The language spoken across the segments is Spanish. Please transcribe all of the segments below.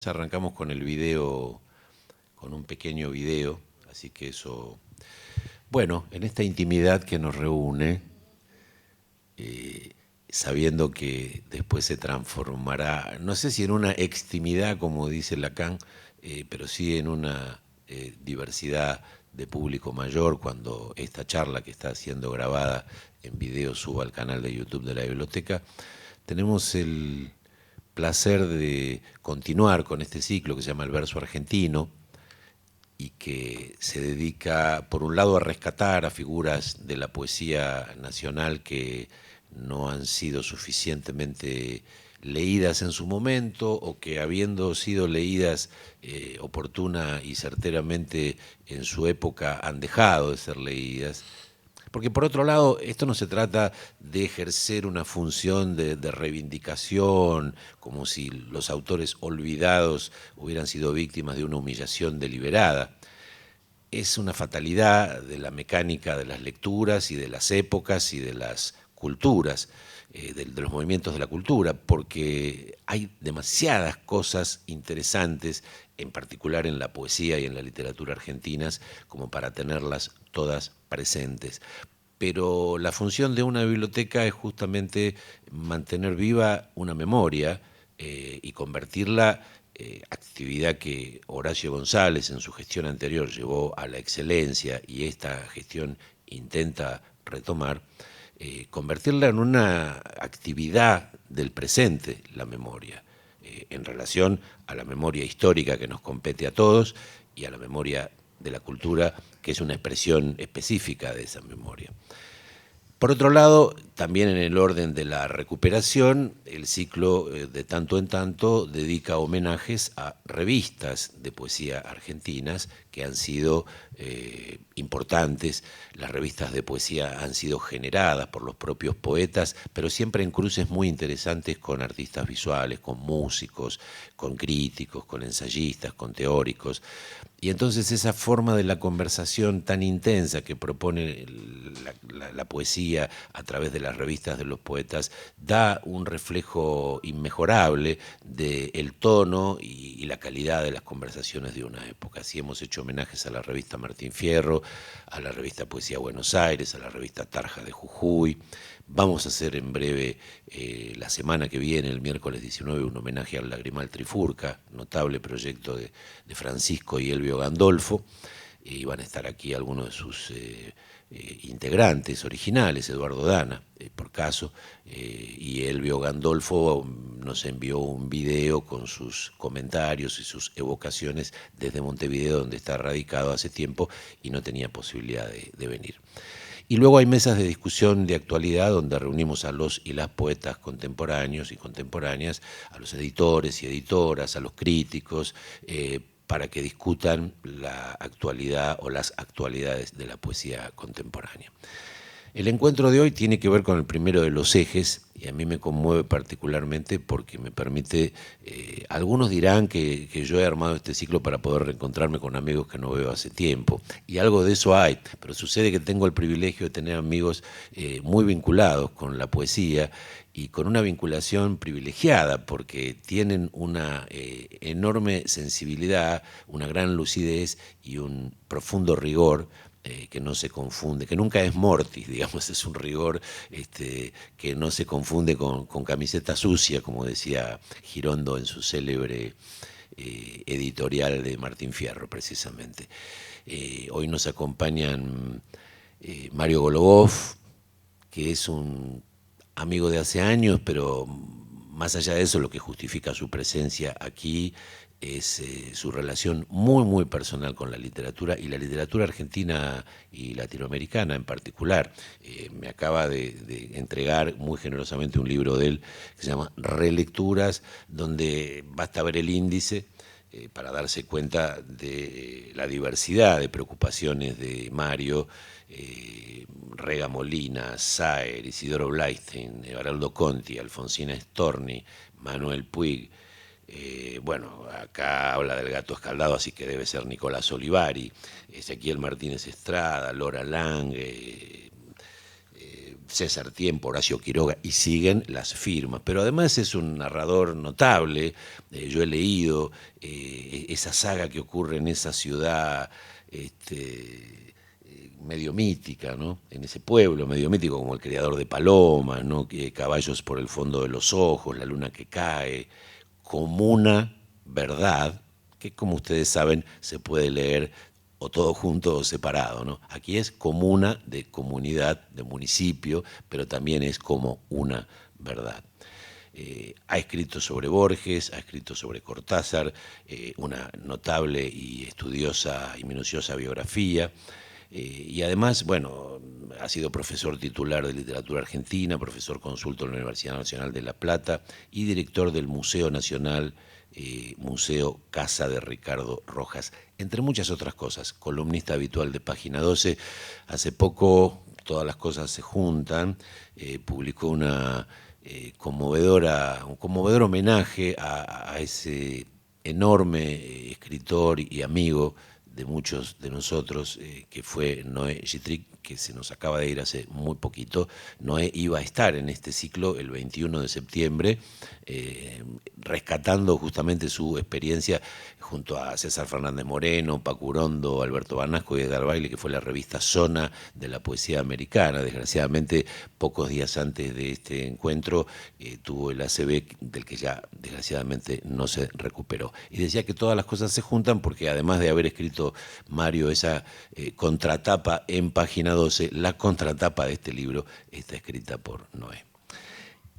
Arrancamos con el video, con un pequeño video, así que eso, bueno, en esta intimidad que nos reúne, sabiendo que después se transformará, no sé si en una extimidad, como dice Lacan, pero sí en una diversidad de público mayor cuando esta charla que está siendo grabada en video suba al canal de YouTube de la biblioteca. Tenemos el placer de continuar con este ciclo que se llama El Verso Argentino y que se dedica, por un lado, a rescatar a figuras de la poesía nacional que no han sido suficientemente leídas en su momento o que habiendo sido leídas oportuna y certeramente en su época han dejado de ser leídas. Porque por otro lado, esto no se trata de ejercer una función de reivindicación, como si los autores olvidados hubieran sido víctimas de una humillación deliberada. Es una fatalidad de la mecánica de las lecturas y de las épocas y de las culturas, de los movimientos de la cultura, porque hay demasiadas cosas interesantes, en particular en la poesía y en la literatura argentinas, como para tenerlas todas presentes. Pero la función de una biblioteca es justamente mantener viva una memoria y convertirla, actividad que Horacio González en su gestión anterior llevó a la excelencia y esta gestión intenta retomar, convertirla en una actividad del presente, la memoria, en relación a la memoria histórica que nos compete a todos y a la memoria de la cultura, que es una expresión específica de esa memoria. Por otro lado, también en el orden de la recuperación, el ciclo de tanto en tanto dedica homenajes a revistas de poesía argentinas que han sido importantes. Las revistas de poesía han sido generadas por los propios poetas, pero siempre en cruces muy interesantes con artistas visuales, con músicos, con críticos, con ensayistas, con teóricos. Y entonces esa forma de la conversación tan intensa que propone la poesía a través de las revistas de los poetas da un reflejo inmejorable del tono y la calidad de las conversaciones de una época. Así hemos hecho homenajes a la revista Martín Fierro, a la revista Poesía Buenos Aires, a la revista Tarja de Jujuy. Vamos a hacer en breve, la semana que viene, el miércoles 19, un homenaje al Lagrimal Trifurca, notable proyecto de Francisco y Elvio Gandolfo, y van a estar aquí algunos de sus integrantes originales, Eduardo Dana, por caso, y Elvio Gandolfo nos envió un video con sus comentarios y sus evocaciones desde Montevideo, donde está radicado hace tiempo y no tenía posibilidad de venir. Y luego hay mesas de discusión de actualidad donde reunimos a los y las poetas contemporáneos y contemporáneas, a los editores y editoras, a los críticos, para que discutan la actualidad o las actualidades de la poesía contemporánea. El encuentro de hoy tiene que ver con el primero de los ejes y a mí me conmueve particularmente porque me permite, algunos dirán que yo he armado este ciclo para poder reencontrarme con amigos que no veo hace tiempo, y algo de eso hay, pero sucede que tengo el privilegio de tener amigos muy vinculados con la poesía y con una vinculación privilegiada porque tienen una enorme sensibilidad, una gran lucidez y un profundo rigor que no se confunde, que nunca es mortis, digamos, es un rigor que no se confunde con camiseta sucia, como decía Girondo en su célebre editorial de Martín Fierro, precisamente. Hoy nos acompañan Mario Golubov, que es un amigo de hace años, pero más allá de eso, lo que justifica su presencia aquí es su relación muy, muy personal con la literatura y la literatura argentina y latinoamericana en particular. Me acaba de entregar muy generosamente un libro de él que se llama Relecturas, donde basta ver el índice para darse cuenta de la diversidad de preocupaciones de Mario, Rega Molina, Saer, Isidoro Blaisten, Everaldo Conti, Alfonsina Storni, Manuel Puig. Bueno, acá habla del gato escaldado, así que debe ser Nicolás Olivari, Ezequiel Martínez Estrada, Lora Lang, César Tiempo, Horacio Quiroga, y siguen las firmas. Pero además es un narrador notable. Yo he leído esa saga que ocurre en esa ciudad medio mítica, ¿no? En ese pueblo medio mítico, como el criador de palomas, ¿no? Caballos por el fondo de los ojos, la luna que cae, como una verdad que, como ustedes saben, se puede leer o todo junto o separado, ¿no? Aquí es comuna de comunidad, de municipio, pero también es como una verdad. Ha escrito sobre Borges, ha escrito sobre Cortázar, una notable y estudiosa y minuciosa biografía. Y además, bueno, ha sido profesor titular de literatura argentina, profesor consulto en la Universidad Nacional de La Plata y director del Museo Nacional, Museo Casa de Ricardo Rojas, entre muchas otras cosas. Columnista habitual de Página 12. Hace poco, Todas las cosas se juntan, publicó un conmovedor homenaje a ese enorme escritor y amigo de muchos de nosotros, que fue Noé Gitric, que se nos acaba de ir hace muy poquito. Noé iba a estar en este ciclo el 21 de septiembre, rescatando justamente su experiencia junto a César Fernández Moreno, Paco Urondo, Alberto Banasco y Edgar Baile, que fue la revista Zona de la poesía americana. Desgraciadamente, pocos días antes de este encuentro, tuvo el ACV, del que ya desgraciadamente no se recuperó. Y decía que todas las cosas se juntan porque, además de haber escrito Mario esa contratapa en Página 12, la contratapa de este libro está escrita por Noé.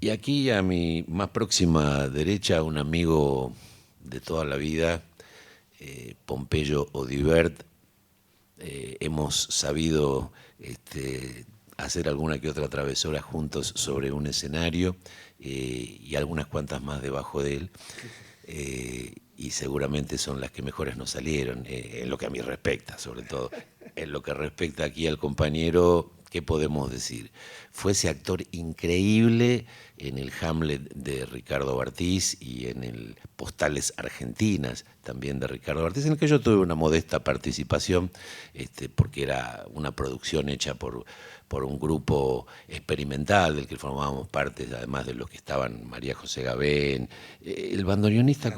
Y aquí, a mi más próxima derecha, un amigo de toda la vida, Pompeyo Audibert. Hemos sabido hacer alguna que otra travesura juntos sobre un escenario, y algunas cuantas más debajo de él. Y seguramente son las que mejores nos salieron, en lo que a mí respecta, sobre todo. En lo que respecta aquí al compañero, ¿qué podemos decir? Fue ese actor increíble en el Hamlet de Ricardo Bartís y en el Postales Argentinas, también de Ricardo Bartís, en el que yo tuve una modesta participación, porque era una producción hecha por un grupo experimental del que formábamos parte, además de los que estaban María José Gabén, el bandoneonista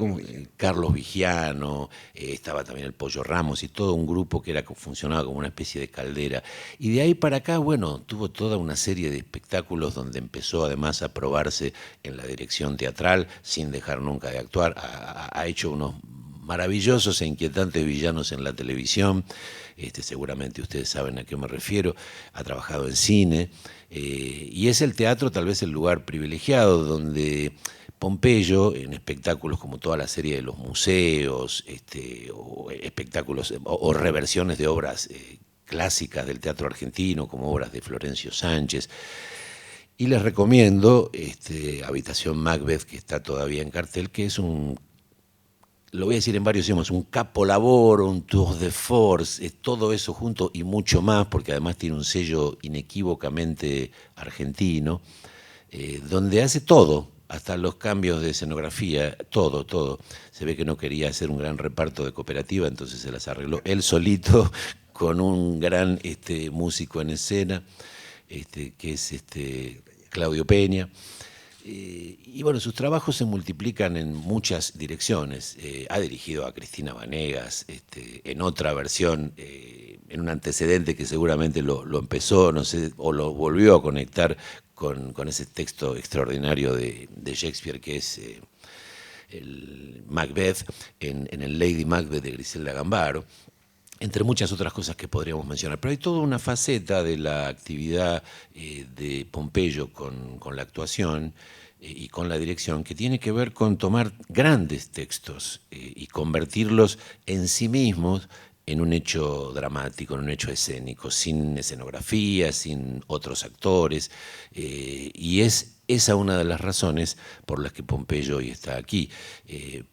Carlos Vigiano, estaba también el Pollo Ramos y todo un grupo que funcionaba como una especie de caldera. Y de ahí para acá, bueno, tuvo toda una serie de espectáculos donde empezó además a probarse en la dirección teatral sin dejar nunca de actuar. Ha hecho unos maravillosos e inquietantes villanos en la televisión. Seguramente ustedes saben a qué me refiero. Ha trabajado en cine, y es el teatro tal vez el lugar privilegiado donde Pompeyo, en espectáculos como toda la serie de los museos, o espectáculos o reversiones de obras clásicas del teatro argentino, como obras de Florencio Sánchez. Y les recomiendo Habitación Macbeth, que está todavía en cartel, que es lo voy a decir en varios idiomas, un capolavoro, un tour de force, todo eso junto y mucho más, porque además tiene un sello inequívocamente argentino, donde hace todo, hasta los cambios de escenografía, todo. Se ve que no quería hacer un gran reparto de cooperativa, entonces se las arregló él solito con un gran músico en escena, que es Claudio Peña. Y bueno, sus trabajos se multiplican en muchas direcciones. Ha dirigido a Cristina Vanegas, en otra versión, en un antecedente que seguramente lo empezó, no sé, o lo volvió a conectar con ese texto extraordinario de Shakespeare, que es el Macbeth, en el Lady Macbeth de Griselda Gambaro, entre muchas otras cosas que podríamos mencionar. Pero hay toda una faceta de la actividad de Pompeyo con la actuación y con la dirección, que tiene que ver con tomar grandes textos y convertirlos en sí mismos en un hecho dramático, en un hecho escénico, sin escenografía, sin otros actores, y es esa una de las razones por las que Pompeyo hoy está aquí,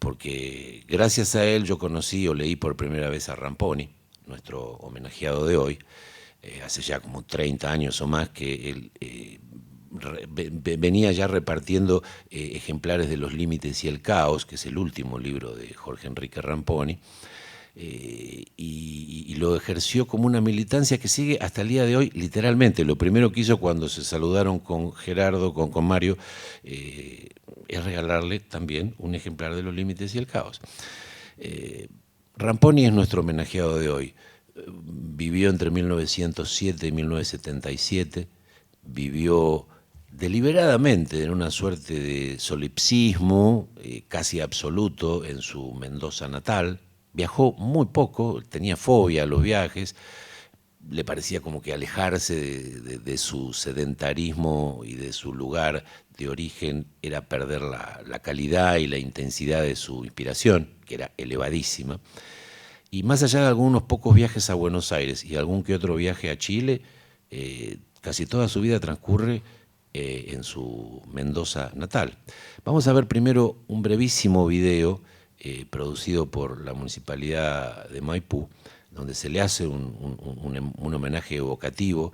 porque gracias a él yo conocí o leí por primera vez a Ramponi, nuestro homenajeado de hoy, hace ya como 30 años o más que él venía ya repartiendo ejemplares de Los Límites y el Caos, que es el último libro de Jorge Enrique Ramponi, y lo ejerció como una militancia que sigue hasta el día de hoy, literalmente. Lo primero que hizo cuando se saludaron con Gerardo, con Mario, es regalarle también un ejemplar de Los Límites y el Caos. Ramponi es nuestro homenajeado de hoy. Vivió entre 1907 y 1977, vivió deliberadamente en una suerte de solipsismo casi absoluto en su Mendoza natal. Viajó muy poco, tenía fobia a los viajes, le parecía como que alejarse de su sedentarismo y de su lugar de origen era perder la calidad y la intensidad de su inspiración, que era elevadísima. Y más allá de algunos pocos viajes a Buenos Aires y algún que otro viaje a Chile, casi toda su vida transcurre en su Mendoza natal. Vamos a ver primero un brevísimo video producido por la Municipalidad de Maipú, donde se le hace un homenaje evocativo,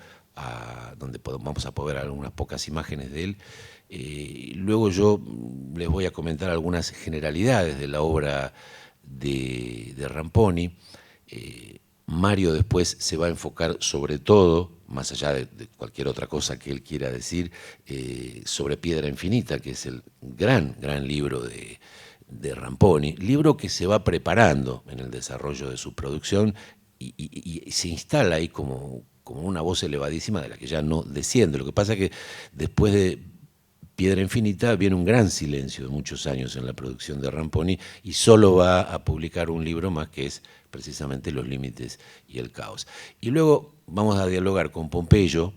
donde vamos a poder ver algunas pocas imágenes de él. Luego yo les voy a comentar algunas generalidades de la obra de Ramponi. Mario después se va a enfocar sobre todo, más allá de cualquier otra cosa que él quiera decir, sobre Piedra Infinita, que es el gran libro de Ramponi, libro que se va preparando en el desarrollo de su producción y se instala ahí como una voz elevadísima de la que ya no desciende. Lo que pasa es que después de Piedra Infinita viene un gran silencio de muchos años en la producción de Ramponi y solo va a publicar un libro más que es precisamente Los Límites y el Caos. Y luego vamos a dialogar con Pompeyo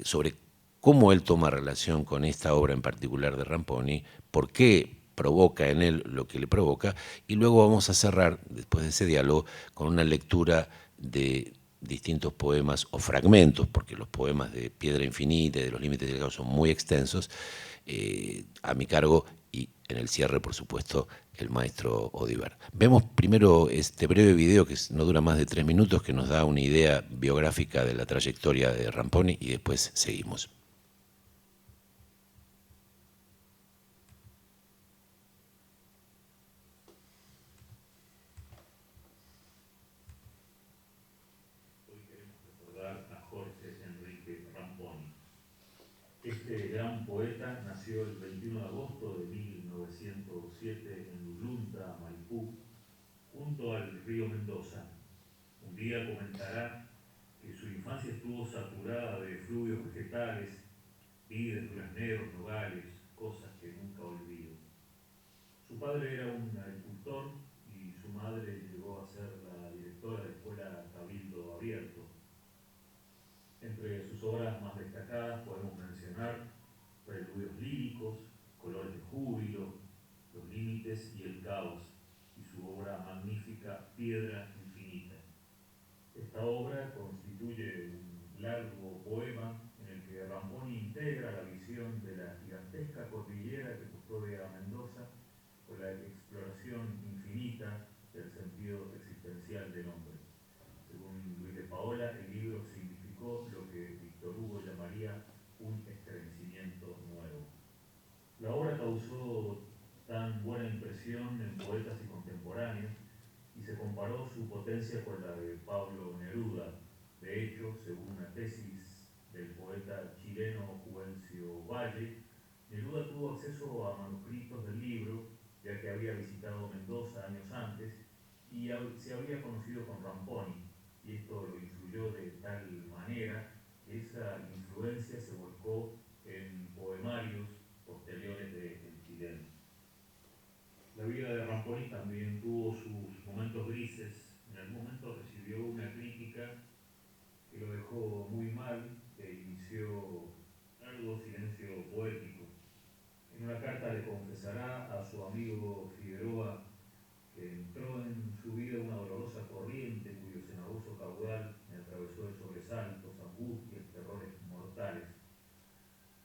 sobre cómo él toma relación con esta obra en particular de Ramponi, por qué provoca en él lo que le provoca, y luego vamos a cerrar, después de ese diálogo, con una lectura de distintos poemas o fragmentos, porque los poemas de Piedra Infinita y de Los Límites del Caos son muy extensos, a mi cargo, y en el cierre, por supuesto, el maestro Odiver. Vemos primero este breve video que no dura más de 3 minutos, que nos da una idea biográfica de la trayectoria de Ramponi y después seguimos. Hoy queremos recordar a Jorge Enrique Ramponi. Este gran poeta nació el 21 de agosto de 1907 en Ullunta, Maipú, junto al río Mendoza. Un día comentará que su infancia estuvo saturada de fluidos vegetales, vides, durazneros, nogales, cosas que nunca olvido. Su padre era un agricultor y su madre llegó a ser la directora de escuela Cabildo Abierto. Entre sus obras más destacadas podemos mencionar Preludios líricos, Colores de júbilo, Los límites y el caos, y su obra magnífica Piedra Infinita. Esta obra constituye un largo poema en el que Ramponi integra la visión de la gigantesca cordillera que custodia a Mendoza con la exploración infinita del sentido existencial del hombre. Según Luis de Paola, el libro significó lo que Víctor Hugo llamaría un estremecimiento nuevo. La obra causó tan buena impresión en poetas y contemporáneos y se comparó su potencia con la de Pablo Neruda. De hecho, según una tesis del poeta chileno Juvencio Valle, Neruda tuvo acceso a manuscritos del libro, ya que había visitado Mendoza años antes y se había conocido con Ramponi, y esto lo influyó de tal manera que esa influencia se volcó en poemarios posteriores del chileno. La vida de Ramponi también tuvo sus momentos grises. En algún momento recibió una crítica que lo dejó muy mal e inició largo silencio poético. En una carta le confesará a su amigo Figueroa que entró en su vida una dolorosa corriente cuyo cenagoso caudal me atravesó de sobresaltos, angustias, terrores mortales.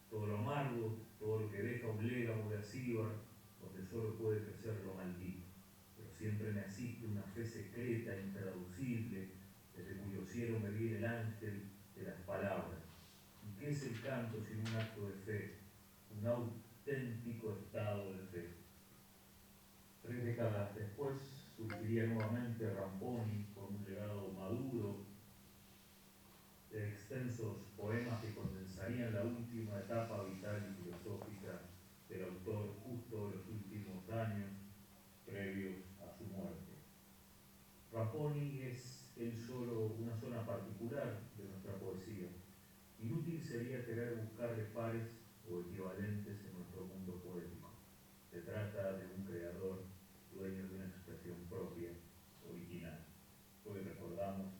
Todo lo amargo, todo lo que deja un légamo de acíbar, donde solo puede crecer lo maldito. Pero siempre me asiste una fe secreta, intraducible, desde cuyo cielo me viene el ángel de las palabras. ¿Y qué es el canto sin un acto de fe? Un auténtico estado de fe. 3 décadas después, surgiría nuevamente Ramponi con un legado maduro de extensos poemas que condensarían la última etapa vital y filosófica del autor justo en los últimos años previos a su muerte. Ramponi es él solo una zona particular de nuestra poesía. Inútil sería querer buscarle pares o equivalentes en nuestro mundo poético. Se trata de un creador dueño de una expresión propia, original. Hoy recordamos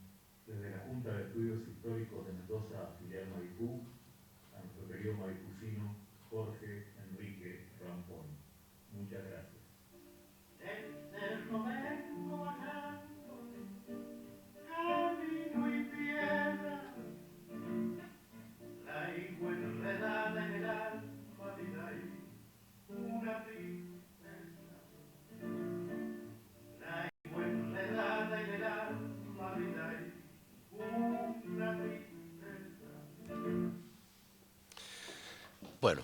desde la Junta de Estudios Históricos de Mendoza, filial Maipú, a nuestro querido maipucino Jorge Enrique Ramponi. Muchas gracias. Camino y piedra, la higo enredada en el alma vida y una tristeza. La higo enredada en el alma vida y una tristeza. Bueno,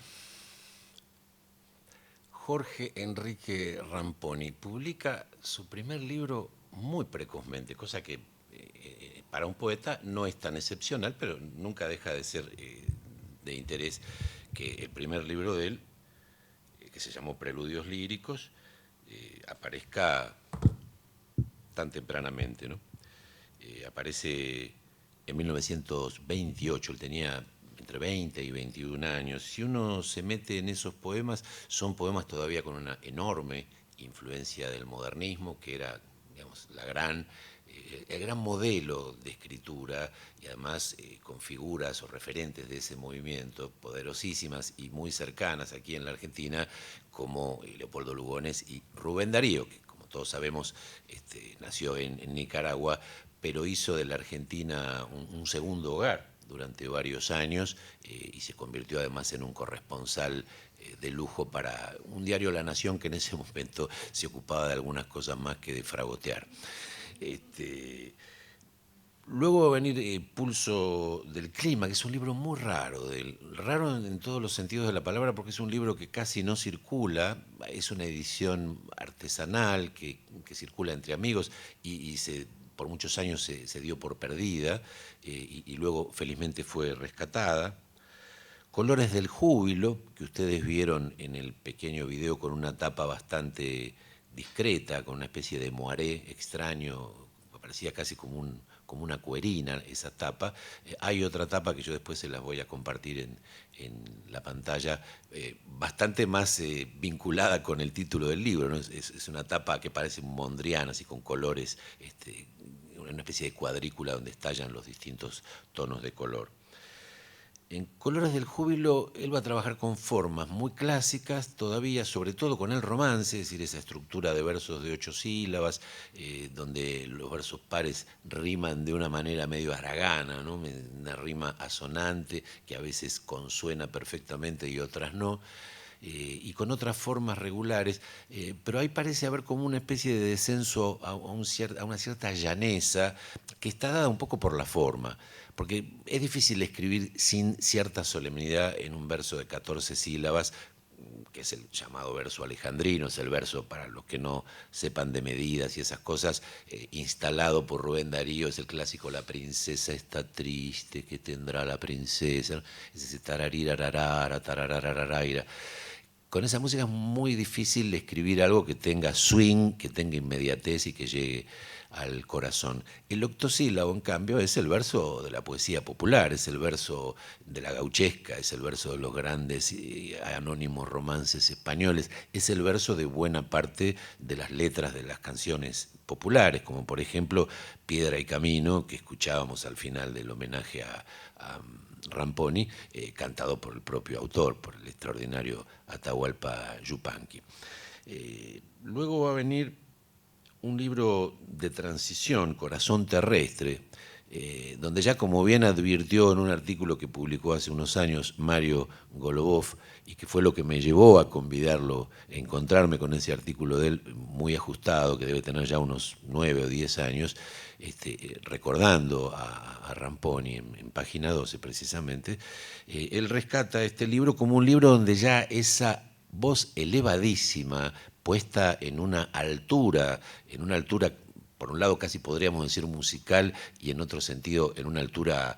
Jorge Enrique Ramponi publica su primer libro muy precozmente, cosa que para un poeta no es tan excepcional, pero nunca deja de ser de interés que el primer libro de él, que se llamó Preludios Líricos, aparezca tan tempranamente, ¿no? Aparece en 1928, él tenía entre 20 y 21 años. Si uno se mete en esos poemas, son poemas todavía con una enorme influencia del modernismo, que era, digamos, el gran modelo de escritura, y además con figuras o referentes de ese movimiento poderosísimas y muy cercanas aquí en la Argentina, como Leopoldo Lugones y Rubén Darío, que como todos sabemos nació en Nicaragua, pero hizo de la Argentina un segundo hogar durante varios años y se convirtió además en un corresponsal de lujo para un diario La Nación, que en ese momento se ocupaba de algunas cosas más que de fragotear. Luego va a venir Pulso del Clima, que es un libro muy raro, raro en todos los sentidos de la palabra, porque es un libro que casi no circula, es una edición artesanal que circula entre amigos y por muchos años se dio por perdida y luego felizmente fue rescatada. Colores del Júbilo, que ustedes vieron en el pequeño video con una tapa bastante discreta, con una especie de moaré extraño, parecía casi como una cuerina esa tapa. Hay otra tapa que yo después se las voy a compartir en la pantalla, bastante más vinculada con el título del libro, ¿no? Es una tapa que parece un Mondrian, así con colores, una especie de cuadrícula donde estallan los distintos tonos de color. En Colores del Júbilo él va a trabajar con formas muy clásicas todavía, sobre todo con el romance, es decir, esa estructura de versos de 8 sílabas, donde los versos pares riman de una manera medio haragana, ¿no? Una rima asonante que a veces consuena perfectamente y otras no. Y con otras formas regulares, pero ahí parece haber como una especie de descenso a una cierta llaneza que está dada un poco por la forma, porque es difícil escribir sin cierta solemnidad en un verso de 14 sílabas, que es el llamado verso alejandrino, es el verso, para los que no sepan de medidas y esas cosas, instalado por Rubén Darío, es el clásico La princesa está triste, ¿qué tendrá la princesa? Es ese tararirararara, tararararaira. Con esa música es muy difícil escribir algo que tenga swing, que tenga inmediatez y que llegue al corazón. El octosílabo, en cambio, es el verso de la poesía popular, es el verso de la gauchesca, es el verso de los grandes anónimos romances españoles, es el verso de buena parte de las letras de las canciones populares, como por ejemplo Piedra y Camino, que escuchábamos al final del homenaje a Ramponi, cantado por el propio autor, por el extraordinario Atahualpa Yupanqui. Luego va a venir un libro de transición, Corazón Terrestre, donde ya, como bien advirtió en un artículo que publicó hace unos años Mario Golubov, y que fue lo que me llevó a convidarlo, a encontrarme con ese artículo de él muy ajustado, que debe tener ya unos 9 o 10 años, recordando a Ramponi en página 12 precisamente, él rescata este libro como un libro donde ya esa voz elevadísima, puesta en una altura, por un lado casi podríamos decir musical y en otro sentido en una altura,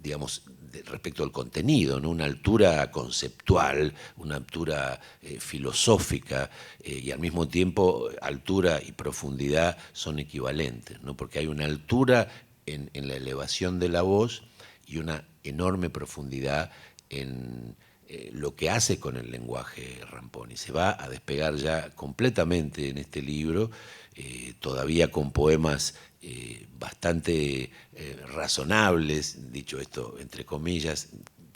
digamos, respecto al contenido, ¿no? Una altura conceptual, una altura filosófica, y al mismo tiempo altura y profundidad son equivalentes, ¿no? Porque hay una altura en la elevación de la voz y una enorme profundidad en lo que hace con el lenguaje Ramponi. Se va a despegar ya completamente en este libro, todavía con poemas bastante razonables, dicho esto entre comillas,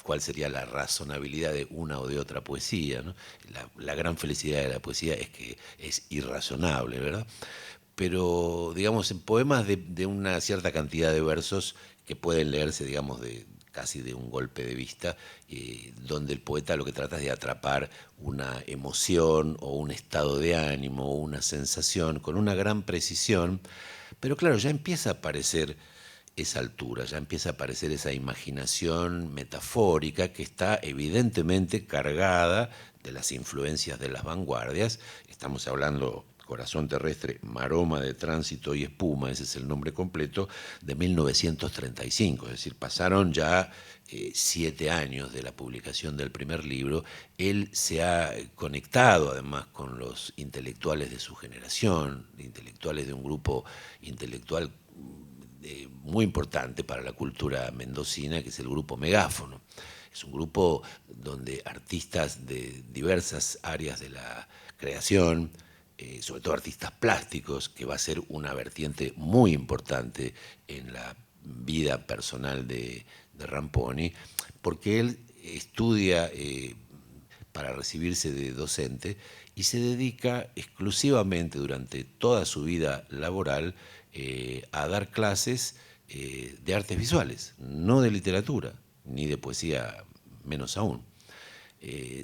cuál sería la razonabilidad de una o de otra poesía, ¿no? La gran felicidad de la poesía es que es irrazonable, ¿verdad? Pero, digamos, en poemas de una cierta cantidad de versos que pueden leerse, digamos, casi de un golpe de vista, donde el poeta lo que trata es de atrapar una emoción o un estado de ánimo o una sensación con una gran precisión, pero claro, ya empieza a aparecer esa altura, ya empieza a aparecer esa imaginación metafórica que está evidentemente cargada de las influencias de las vanguardias. Estamos hablando Corazón terrestre, maroma de tránsito y espuma, ese es el nombre completo, de 1935, es decir, pasaron ya 7 años de la publicación del primer libro. Él se ha conectado además con los intelectuales de su generación, intelectuales de un grupo intelectual muy importante para la cultura mendocina, que es el grupo Megáfono. Es un grupo donde artistas de diversas áreas de la creación, sobre todo artistas plásticos, que va a ser una vertiente muy importante en la vida personal de Ramponi, porque él estudia para recibirse de docente y se dedica exclusivamente durante toda su vida laboral a dar clases de artes visuales, no de literatura, ni de poesía, menos aún.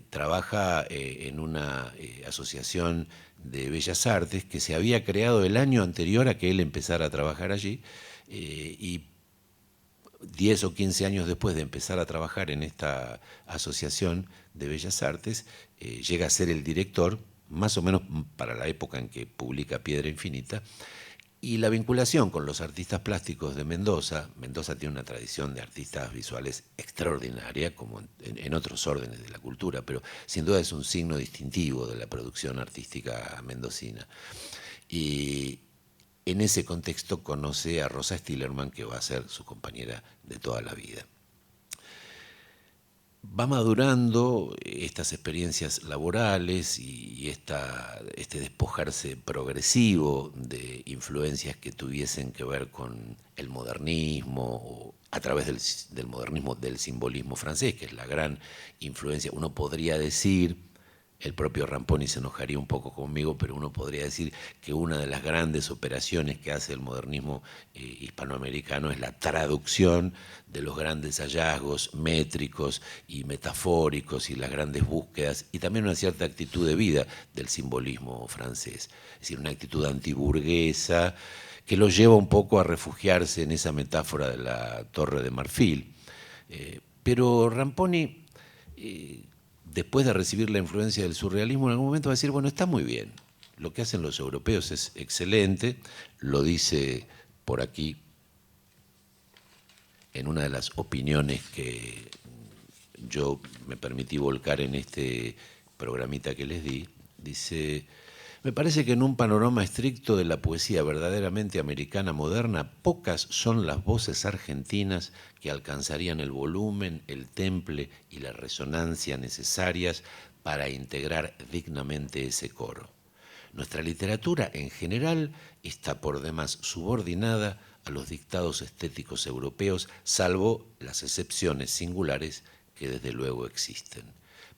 Trabaja en una asociación de bellas artes que se había creado el año anterior a que él empezara a trabajar allí, y 10 o 15 años después de empezar a trabajar en esta asociación de bellas artes, llega a ser el director, más o menos para la época en que publica Piedra Infinita. Y la vinculación con los artistas plásticos de Mendoza, Mendoza tiene una tradición de artistas visuales extraordinaria, como en otros órdenes de la cultura, pero sin duda es un signo distintivo de la producción artística mendocina. Y en ese contexto conoce a Rosa Stillerman, que va a ser su compañera de toda la vida. Va madurando estas experiencias laborales y este despojarse progresivo de influencias que tuviesen que ver con el modernismo, o a través del modernismo, del simbolismo francés, que es la gran influencia. Uno podría decir, el propio Ramponi se enojaría un poco conmigo, pero uno podría decir que una de las grandes operaciones que hace el modernismo hispanoamericano es la traducción de los grandes hallazgos métricos y metafóricos y las grandes búsquedas, y también una cierta actitud de vida del simbolismo francés, es decir, una actitud antiburguesa que lo lleva un poco a refugiarse en esa metáfora de la Torre de Marfil. Pero Ramponi, después de recibir la influencia del surrealismo, en algún momento va a decir, bueno, está muy bien, lo que hacen los europeos es excelente, lo dice por aquí en una de las opiniones que yo me permití volcar en este programita que les di. Dice: me parece que en un panorama estricto de la poesía verdaderamente americana moderna, pocas son las voces argentinas que alcanzarían el volumen, el temple y la resonancia necesarias para integrar dignamente ese coro. Nuestra literatura en general está por demás subordinada a los dictados estéticos europeos, salvo las excepciones singulares que desde luego existen.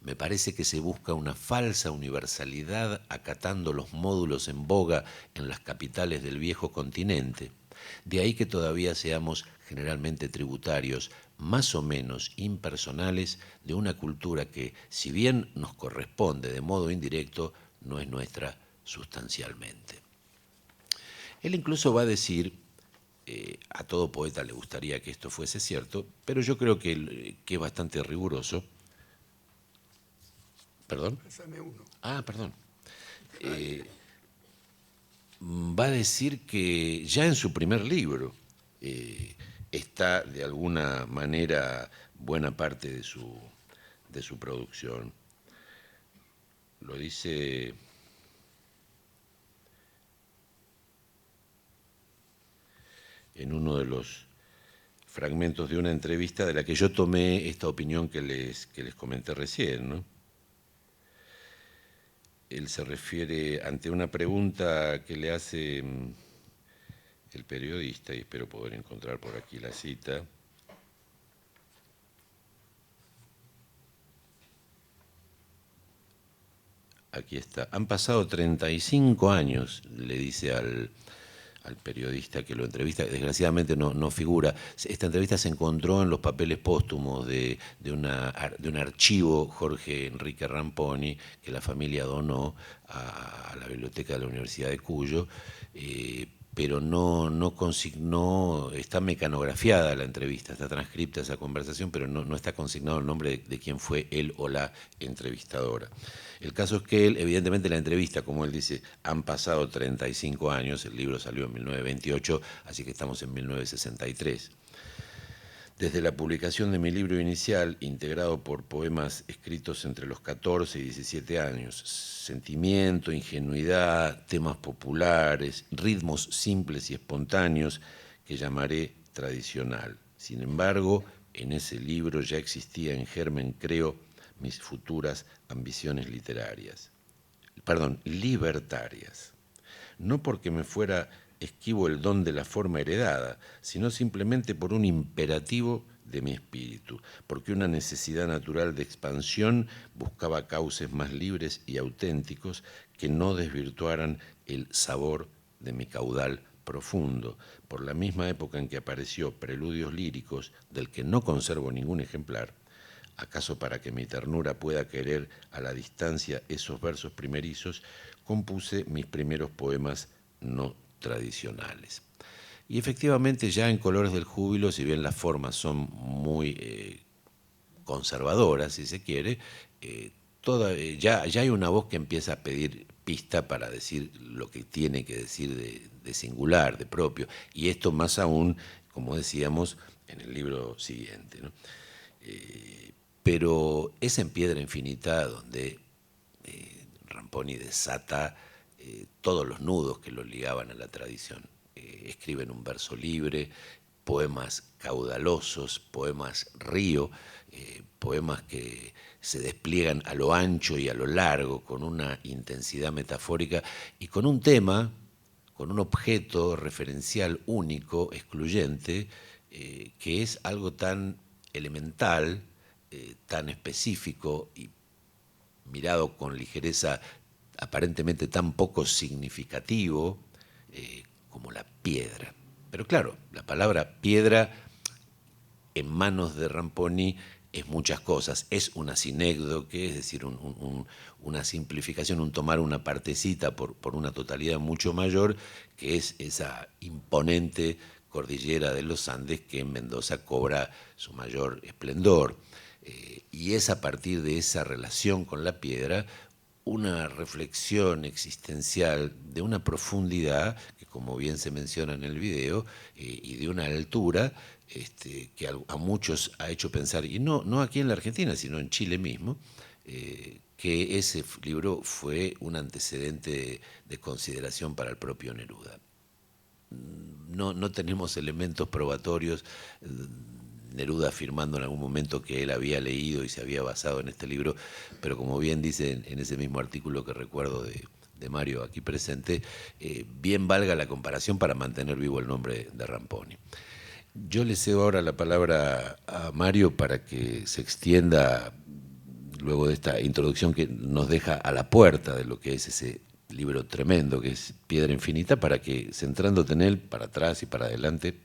Me parece que se busca una falsa universalidad acatando los módulos en boga en las capitales del viejo continente. De ahí que todavía seamos generalmente tributarios, más o menos impersonales, de una cultura que, si bien nos corresponde de modo indirecto, no es nuestra sustancialmente. Él incluso va a decir, a todo poeta le gustaría que esto fuese cierto, pero yo creo que es bastante riguroso, ¿Perdón? Pásame uno. Ah, perdón. Va a decir que ya en su primer libro está de alguna manera buena parte de su producción. Lo dice en uno de los fragmentos de una entrevista de la que yo tomé esta opinión que les comenté recién, ¿no? Él se refiere ante una pregunta que le hace el periodista, y espero poder encontrar por aquí la cita. Aquí está. Han pasado 35 años, le dice al periodista que lo entrevista, desgraciadamente no figura. Esta entrevista se encontró en los papeles póstumos de un archivo, Jorge Enrique Ramponi, que la familia donó a la biblioteca de la Universidad de Cuyo, pero no consignó, está mecanografiada la entrevista, está transcripta esa conversación, pero no está consignado el nombre de quién fue él o la entrevistadora. El caso es que él, evidentemente la entrevista, como él dice, han pasado 35 años, el libro salió en 1928, así que estamos en 1963. Desde la publicación de mi libro inicial, integrado por poemas escritos entre los 14 y 17 años, sentimiento, ingenuidad, temas populares, ritmos simples y espontáneos que llamaré tradicional. Sin embargo, en ese libro ya existía en germen, creo, mis futuras ambiciones libertarias. No porque me fuera esquivo el don de la forma heredada, sino simplemente por un imperativo de mi espíritu, porque una necesidad natural de expansión buscaba cauces más libres y auténticos que no desvirtuaran el sabor de mi caudal profundo. Por la misma época en que apareció Preludios líricos, del que no conservo ningún ejemplar, acaso para que mi ternura pueda querer a la distancia esos versos primerizos, compuse mis primeros poemas no tradicionales. Y efectivamente ya en Colores del Júbilo, si bien las formas son muy conservadoras, si se quiere, ya hay una voz que empieza a pedir pista para decir lo que tiene que decir de singular, de propio, y esto más aún, como decíamos, en el libro siguiente, ¿no? Pero es en Piedra Infinita donde Ramponi desata todos los nudos que lo ligaban a la tradición. Escribe en un verso libre, poemas caudalosos, poemas río, poemas que se despliegan a lo ancho y a lo largo, con una intensidad metafórica y con un tema, con un objeto referencial único, excluyente, que es algo tan elemental, tan específico y mirado con ligereza aparentemente tan poco significativo como la piedra. Pero claro, la palabra piedra en manos de Ramponi es muchas cosas. Es una sinécdoque, es decir, una simplificación, un tomar una partecita por una totalidad mucho mayor, que es esa imponente cordillera de los Andes que en Mendoza cobra su mayor esplendor. Y es a partir de esa relación con la piedra una reflexión existencial de una profundidad que, como bien se menciona en el video, y de una altura que a muchos ha hecho pensar, y no aquí en la Argentina, sino en Chile mismo, que ese libro fue un antecedente de consideración para el propio Neruda. No tenemos elementos probatorios. Neruda afirmando en algún momento que él había leído y se había basado en este libro, pero como bien dice en ese mismo artículo que recuerdo de Mario aquí presente, bien valga la comparación para mantener vivo el nombre de Ramponi. Yo le cedo ahora la palabra a Mario para que se extienda luego de esta introducción que nos deja a la puerta de lo que es ese libro tremendo que es Piedra Infinita, para que, centrándote en él, para atrás y para adelante,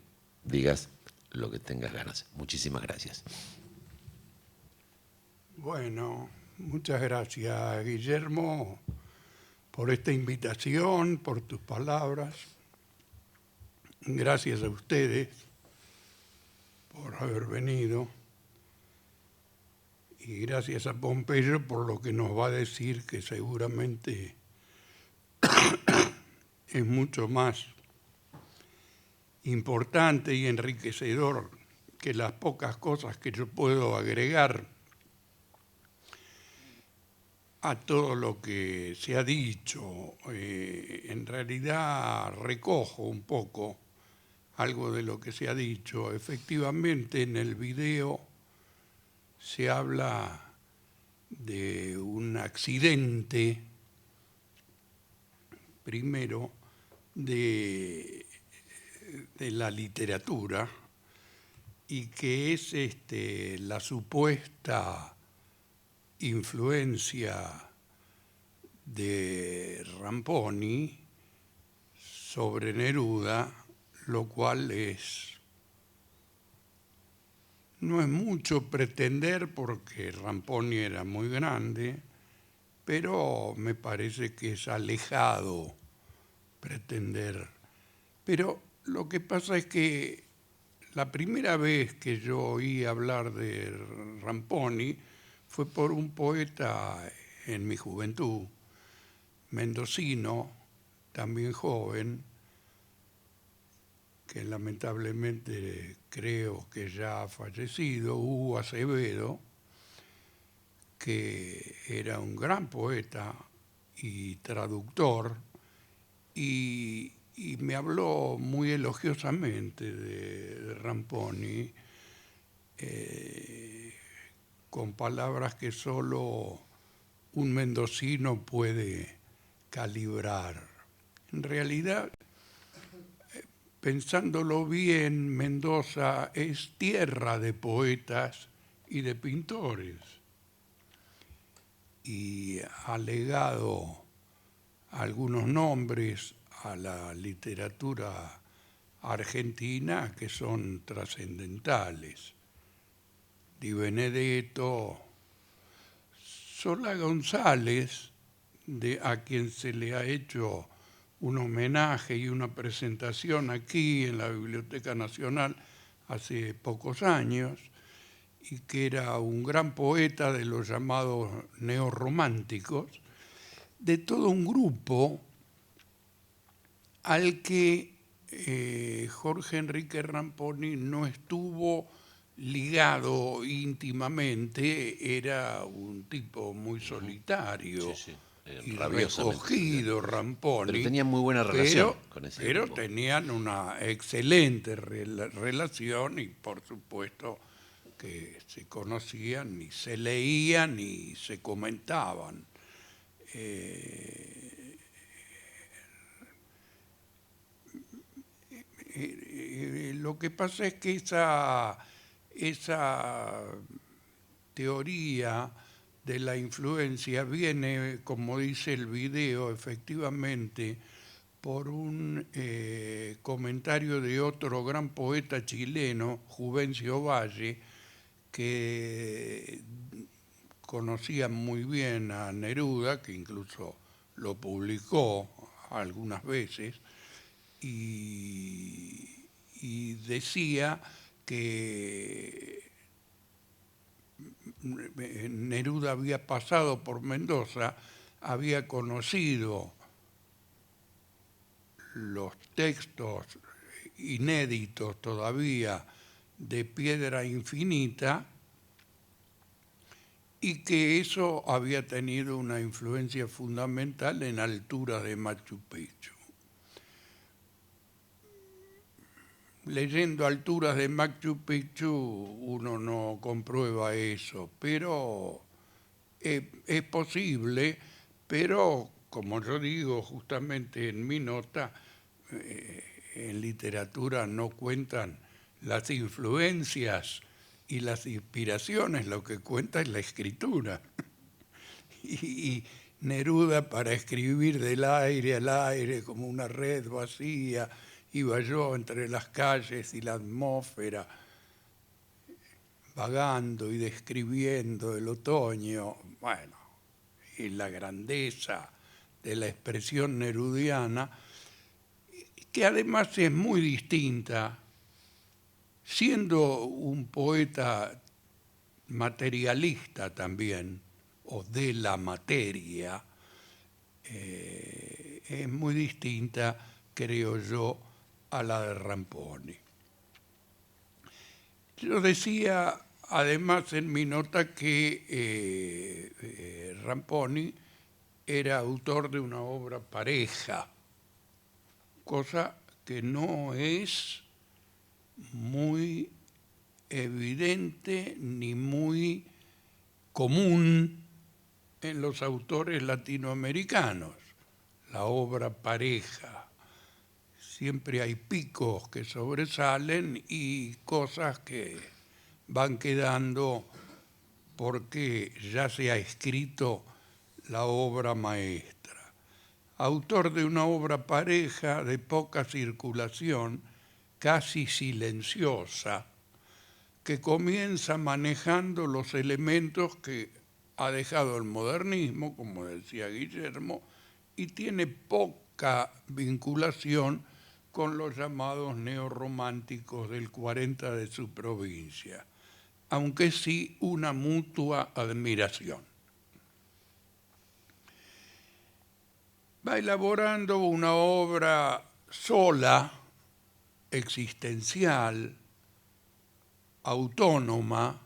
digas lo que tengas ganas. Muchísimas gracias. Bueno, muchas gracias, Guillermo, por esta invitación, por tus palabras. Gracias a ustedes por haber venido. Y gracias a Pompeyo por lo que nos va a decir, que seguramente es mucho más importante y enriquecedor que las pocas cosas que yo puedo agregar a todo lo que se ha dicho. En realidad recojo un poco algo de lo que se ha dicho. Efectivamente, en el video se habla de un accidente, primero, de la literatura, y que es la supuesta influencia de Ramponi sobre Neruda, lo cual no es mucho pretender, porque Ramponi era muy grande, pero me parece que es alejado pretender. Pero lo que pasa es que la primera vez que yo oí hablar de Ramponi fue por un poeta en mi juventud, mendocino, también joven, que lamentablemente creo que ya ha fallecido, Hugo Acevedo, que era un gran poeta y traductor, y me habló muy elogiosamente de Ramponi, con palabras que solo un mendocino puede calibrar. En realidad, pensándolo bien, Mendoza es tierra de poetas y de pintores, y ha legado algunos nombres a la literatura argentina que son trascendentales. Di Benedetto, Solá González, a quien se le ha hecho un homenaje y una presentación aquí en la Biblioteca Nacional hace pocos años, y que era un gran poeta de los llamados neorrománticos, de todo un grupo al que Jorge Enrique Ramponi no estuvo ligado íntimamente. Era un tipo muy solitario, Sí, sí, y rabiosamente recogido, solitario. Ramponi, Pero tenían muy buena relación con ese pero grupo. tenían una excelente relación, y por supuesto que se conocían y se leían y se comentaban. Lo que pasa es que esa teoría de la influencia viene, como dice el video, efectivamente, por un comentario de otro gran poeta chileno, Juvencio Valle, que conocía muy bien a Neruda, que incluso lo publicó algunas veces, y decía que Neruda había pasado por Mendoza, había conocido los textos inéditos todavía de Piedra Infinita, y que eso había tenido una influencia fundamental en alturas de Machu Picchu. Leyendo Alturas de Machu Picchu uno no comprueba eso, pero es posible. Pero como yo digo justamente en mi nota, en literatura no cuentan las influencias y las inspiraciones, lo que cuenta es la escritura. Y Neruda, para escribir del aire al aire como una red vacía, iba yo entre las calles y la atmósfera, vagando y describiendo el otoño, bueno, y la grandeza de la expresión nerudiana, que además es muy distinta, siendo un poeta materialista también, o de la materia, es muy distinta, creo yo, a la de Ramponi. Yo decía, además, en mi nota que Ramponi era autor de una obra pareja, cosa que no es muy evidente ni muy común en los autores latinoamericanos, la obra pareja. Siempre hay picos que sobresalen y cosas que van quedando porque ya se ha escrito la obra maestra. Autor de una obra pareja de poca circulación, casi silenciosa, que comienza manejando los elementos que ha dejado el modernismo, como decía Guillermo, y tiene poca vinculación con los llamados neorrománticos del 40 de su provincia, aunque sí una mutua admiración. Va elaborando una obra sola, existencial, autónoma,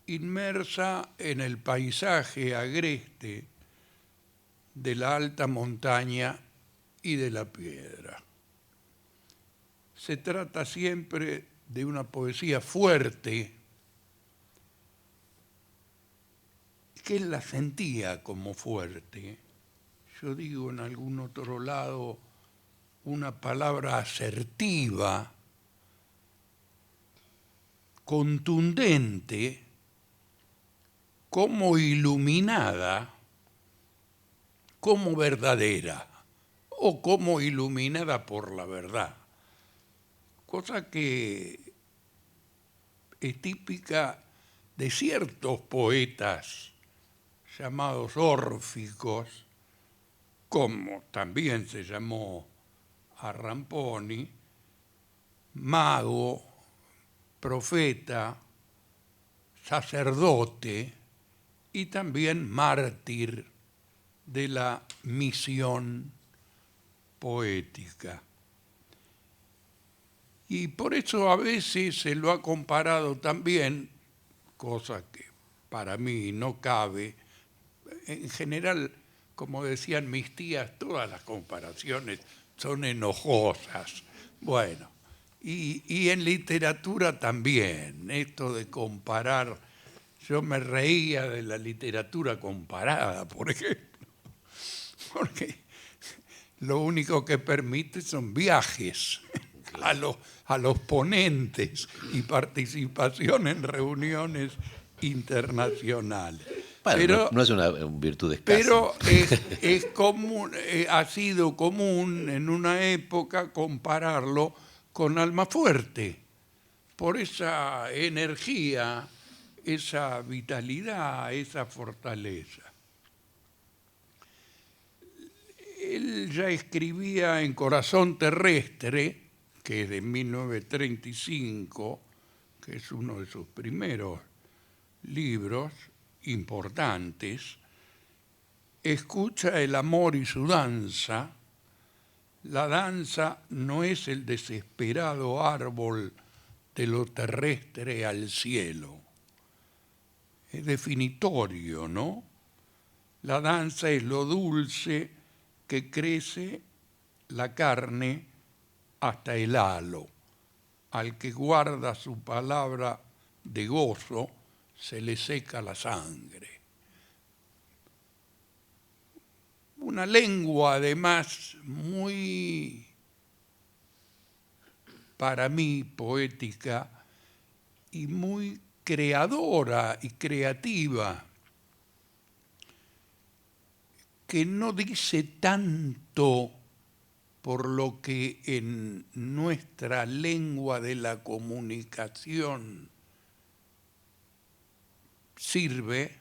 inmersa en el paisaje agreste de la alta montaña y de la piedra. Se trata siempre de una poesía fuerte, que él la sentía como fuerte. Yo digo en algún otro lado una palabra asertiva, contundente, como iluminada, como verdadera, o como iluminada por la verdad, cosa que es típica de ciertos poetas llamados órficos, como también se llamó a Ramponi, mago, profeta, sacerdote y también mártir de la misión poética. Y por eso a veces se lo ha comparado también, cosa que para mí no cabe. En general, como decían mis tías, todas las comparaciones son enojosas. Bueno, y en literatura también, esto de comparar, yo me reía de la literatura comparada, por ejemplo, porque lo único que permite son viajes a los ponentes y participación en reuniones internacionales. Bueno, Pero, no es una virtud escasa. pero es común, ha sido común en una época compararlo con Almafuerte, por esa energía, esa vitalidad, esa fortaleza. Él ya escribía en Corazón Terrestre, que es de 1935, que es uno de sus primeros libros importantes. Escucha el amor y su danza. La danza no es el desesperado árbol de lo terrestre al cielo. Es definitorio, ¿no? La danza es lo dulce que crece la carne hasta el halo. Al que guarda su palabra de gozo, se le seca la sangre. Una lengua, además, muy, para mí, poética y muy creadora y creativa, que no dice tanto por lo que en nuestra lengua de la comunicación sirve,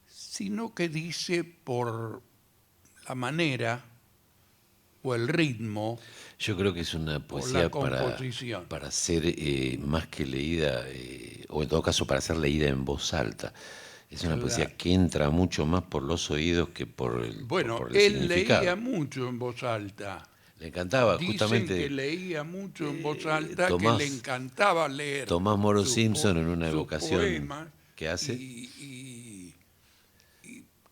sino que dice por la manera, o el ritmo Yo creo que es una o la poesía composición. para ser más que leída, o en todo caso para ser leída en voz alta. Es una Claro. poesía que entra mucho más por los oídos que Bueno, por el él leía significado. mucho en voz alta. Le encantaba, Dicen que justamente leía mucho en voz alta, que le Tomás, encantaba leer Tomás Moro sus, Simpson en una sus evocación poemas que hace. y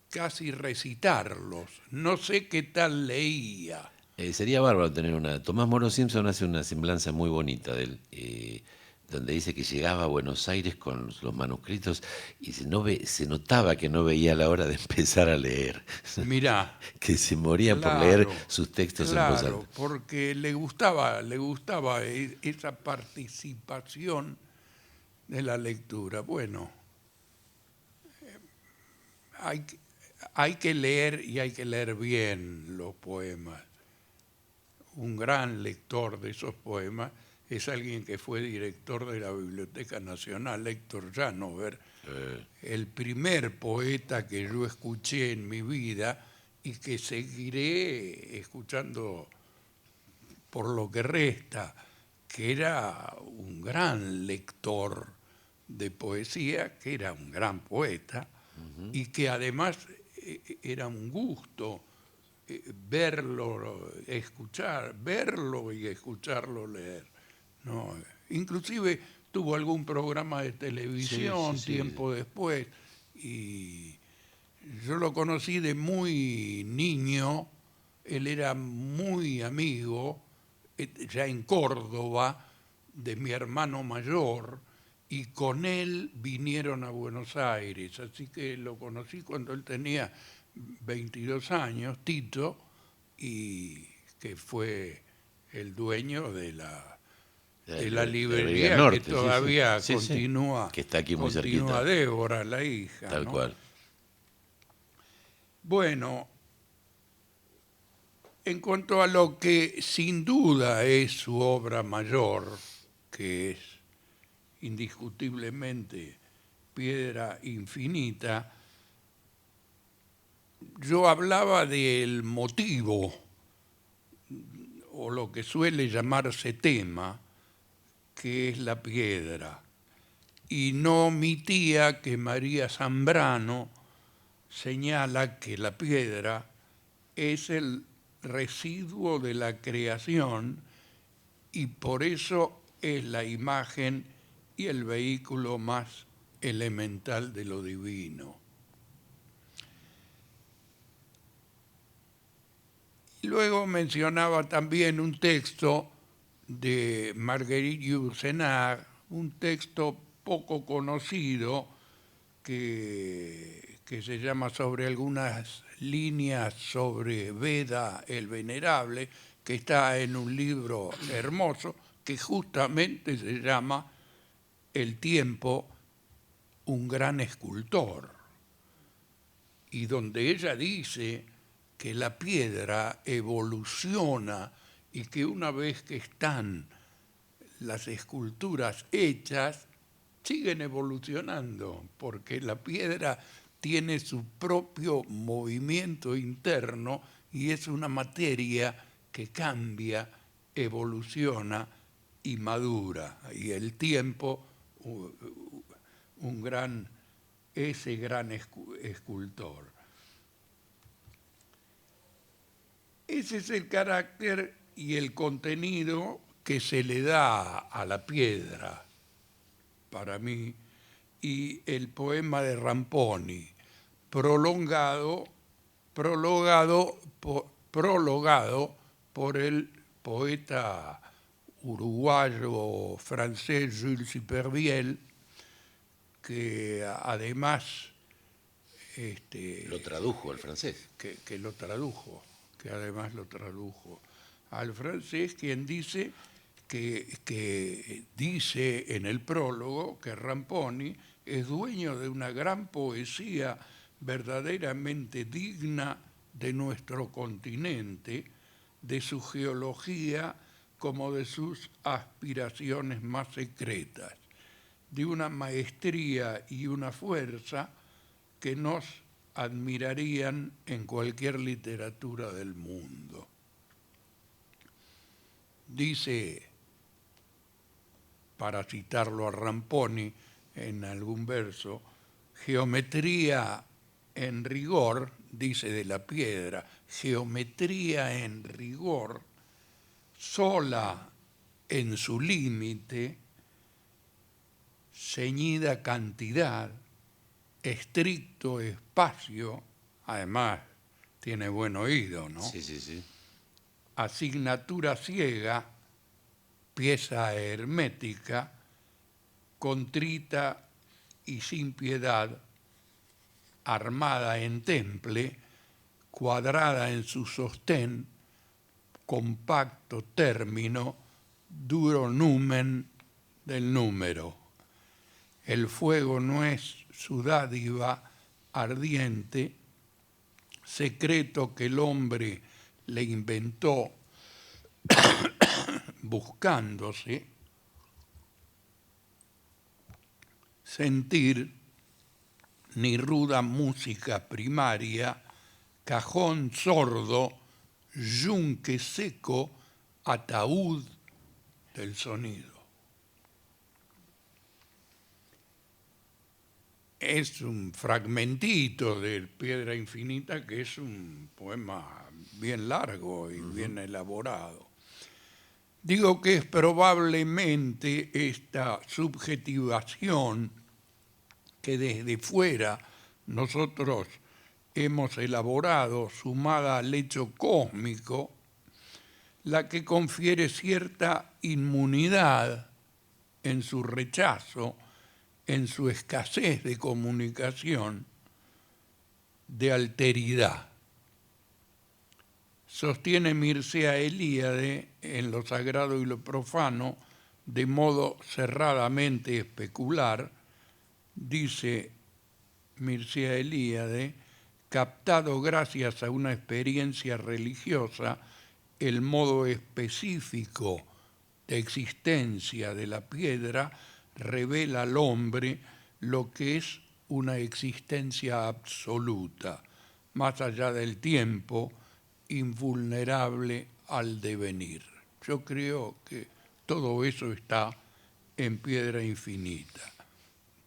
casi recitarlos. No sé qué tal leía. Sería bárbaro tener una. Tomás Moro Simpson hace una semblanza muy bonita de él, donde dice que llegaba a Buenos Aires con los manuscritos y se notaba que no veía la hora de empezar a leer, Mirá, que se moría por leer claro, sus textos en voz alta. claro, porque le gustaba esa participación de la lectura. Bueno, hay, que- hay que leer y hay que leer bien los poemas. Un gran lector de esos poemas es alguien que fue director de la Biblioteca Nacional, Héctor Llanover, el primer poeta que yo escuché en mi vida y que seguiré escuchando por lo que resta, que era un gran lector de poesía, que era un gran poeta y que además era un gusto verlo y escucharlo leer. ¿No? Inclusive tuvo algún programa de Sí, sí, televisión sí. tiempo después y yo lo conocí de muy niño, él era muy amigo, ya en Córdoba, de mi hermano mayor, y con él vinieron a Buenos Aires, así que lo conocí cuando él tenía 22 años, Tito, y que fue el dueño de la De la Liga librería que Norte, sí, sí. todavía Sí, sí. Que está aquí muy continúa cerquita, Débora, la hija, tal ¿no? cual. Bueno, en cuanto a lo que sin duda es su obra mayor, que es indiscutiblemente Piedra Infinita, yo hablaba del motivo, o lo que suele llamarse tema, que es la piedra, y no omitía que María Zambrano señala que la piedra es el residuo de la creación y por eso es la imagen y el vehículo más elemental de lo divino. Luego mencionaba también un texto de Marguerite Yourcenar, un texto poco conocido que se llama Sobre algunas líneas sobre Veda el Venerable, que está en un libro hermoso que justamente se llama El tiempo, un gran escultor, y donde ella dice que la piedra evoluciona y que una vez que están las esculturas hechas, siguen evolucionando, porque la piedra tiene su propio movimiento interno y es una materia que cambia, evoluciona y madura. Y el tiempo, ese gran escultor. Ese es el carácter y el contenido que se le da a la piedra, para mí, y el poema de Ramponi, prologado por el poeta uruguayo francés Jules Supervielle, que además Lo tradujo al francés. que lo tradujo, que además lo tradujo al francés, quien dice que dice en el prólogo que Ramponi es dueño de una gran poesía verdaderamente digna de nuestro continente, de su geología como de sus aspiraciones más secretas, de una maestría y una fuerza que nos admirarían en cualquier literatura del mundo. dice, para citarlo a Ramponi en algún verso, geometría en rigor, dice de la piedra, geometría en rigor, sola en su límite, ceñida cantidad, estricto espacio, además tiene buen oído, ¿no? Sí, sí, sí. Asignatura ciega, pieza hermética, contrita y sin piedad, armada en temple, cuadrada en su sostén, compacto término, duro numen del número. El fuego no es su dádiva ardiente, secreto que el hombre le inventó buscándose, sentir ni ruda música primaria, cajón sordo, yunque seco, ataúd del sonido. Es un fragmentito de Piedra Infinita que es un poema bien largo y bien elaborado. Digo que es probablemente esta subjetivación que desde fuera nosotros hemos elaborado, sumada al hecho cósmico, la que confiere cierta inmunidad en su rechazo, en su escasez de comunicación, de alteridad. Sostiene Mircea Eliade en lo sagrado y lo profano, de modo cerradamente especular, dice Mircea Eliade, captado gracias a una experiencia religiosa, el modo específico de existencia de la piedra revela al hombre lo que es una existencia absoluta, más allá del tiempo, invulnerable al devenir. Yo creo que todo eso está en Piedra Infinita.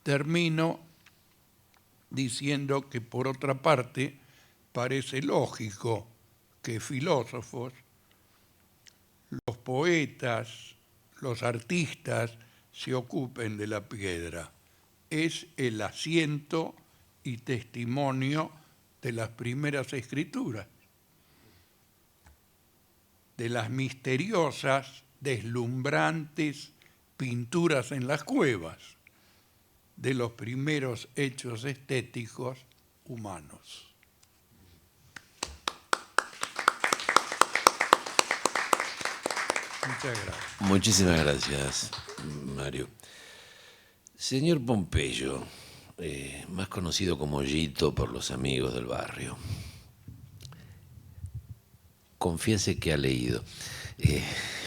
Termino diciendo que, por otra parte, parece lógico que filósofos, los poetas, los artistas se ocupen de la piedra. Es el asiento y testimonio de las primeras escrituras, de las misteriosas, deslumbrantes pinturas en las cuevas, de los primeros hechos estéticos humanos. Muchas gracias. Muchísimas gracias, Mario. Señor Pompeyo, más conocido como Yito por los amigos del barrio, confiese que ha leído,